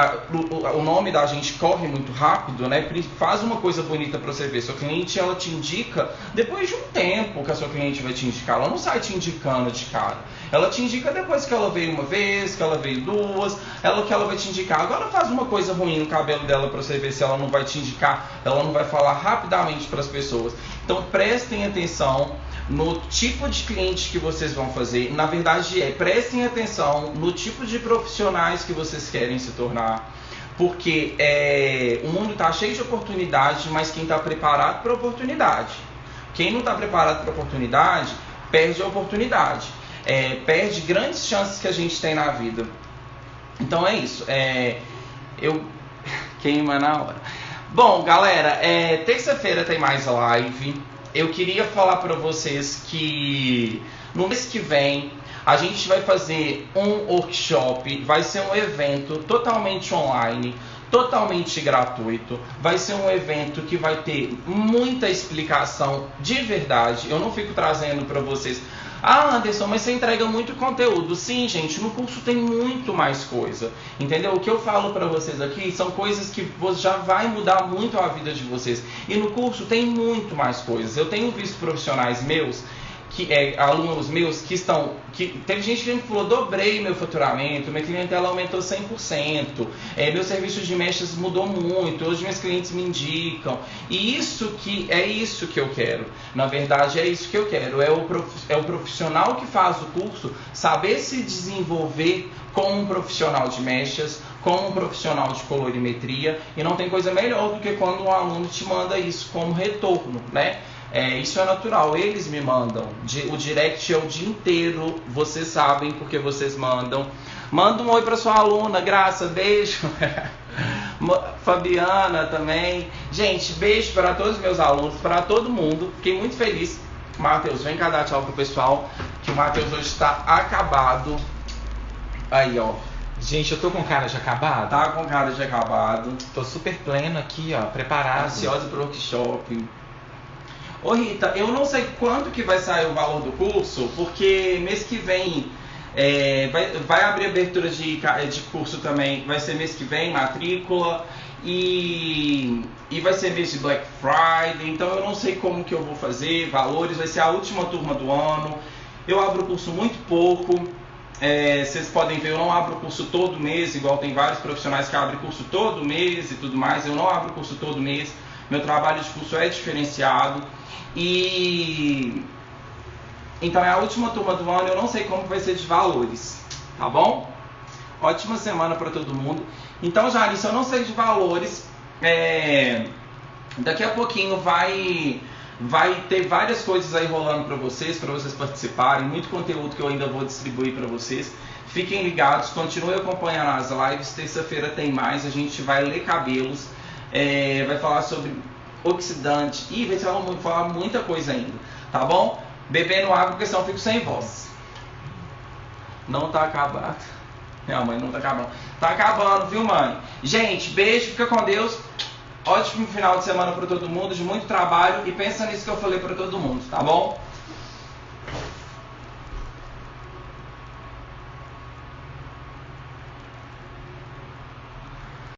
o nome da gente corre muito rápido, né? Faz uma coisa bonita para você ver. Sua cliente, ela te indica depois de um tempo que a sua cliente vai te indicar. Ela não sai te indicando de cara. Ela te indica depois que ela veio uma vez, que ela veio duas, que ela vai te indicar. Agora faz uma coisa ruim no cabelo dela para você ver se ela não vai te indicar, ela não vai falar rapidamente para as pessoas. Então prestem atenção no tipo de cliente que vocês vão fazer. Na verdade, prestem atenção no tipo de profissionais que vocês querem se tornar. Porque o mundo está cheio de oportunidade, mas quem está preparado para a oportunidade. Quem não está preparado para a oportunidade, perde a oportunidade. Perde grandes chances que a gente tem na vida. Então é isso. Queima na hora. Bom, galera, terça-feira tem mais live. Eu queria falar para vocês que no mês que vem a gente vai fazer um workshop, vai ser um evento totalmente online, totalmente gratuito. Vai ser um evento que vai ter muita explicação de verdade. Eu não fico trazendo para vocês, Anderson, mas você entrega muito conteúdo. Sim, gente, no curso tem muito mais coisa, entendeu? O que eu falo para vocês aqui são coisas que já vai mudar muito a vida de vocês. E no curso tem muito mais coisas. Eu tenho visto profissionais meus, alunos meus teve gente que me falou, dobrei meu faturamento, minha clientela aumentou 100%, meu serviço de mechas mudou muito, hoje meus clientes me indicam, e isso que eu quero. Na verdade é isso que eu quero, é o profissional que faz o curso saber se desenvolver como um profissional de mechas, com um profissional de colorimetria, e não tem coisa melhor do que quando um aluno te manda isso como retorno, né? Isso é natural, eles me mandam. O direct é o dia inteiro, vocês sabem porque vocês mandam. Manda um oi para sua aluna, Graça, beijo. Fabiana também. Gente, beijo para todos os meus alunos, para todo mundo. Fiquei muito feliz. Matheus, vem cá dar tchau pro pessoal, que o Matheus hoje está acabado. Aí, ó. Gente, eu tô com cara de acabado? Tá com cara de acabado. Tô super pleno aqui, ó, preparado. Ansiosa pro workshop. Ô Rita, eu não sei quanto que vai sair o valor do curso, porque mês que vem vai abrir abertura de curso também, vai ser mês que vem, matrícula, e vai ser mês de Black Friday, então eu não sei como que eu vou fazer, valores, vai ser a última turma do ano, eu abro o curso muito pouco, vocês podem ver, eu não abro o curso todo mês, igual tem vários profissionais que abrem curso todo mês e tudo mais, eu não abro o curso todo mês, meu trabalho de curso é diferenciado. Então é a última turma do ano, eu não sei como vai ser de valores, tá bom? Ótima semana para todo mundo. Então, Janice, eu não sei de valores, daqui a pouquinho vai ter várias coisas aí rolando para vocês participarem, muito conteúdo que eu ainda vou distribuir para vocês. Fiquem ligados, continuem acompanhando as lives, terça-feira tem mais, a gente vai ler cabelos, vai falar sobre oxidante e vai falar muita coisa ainda, tá bom? Bebendo água, porque senão eu fico sem voz. Não tá acabado. Minha mãe não tá acabando. Tá acabando, viu, mãe? Gente, beijo, fica com Deus. Ótimo final de semana pra todo mundo, de muito trabalho. E pensa nisso que eu falei pra todo mundo, tá bom?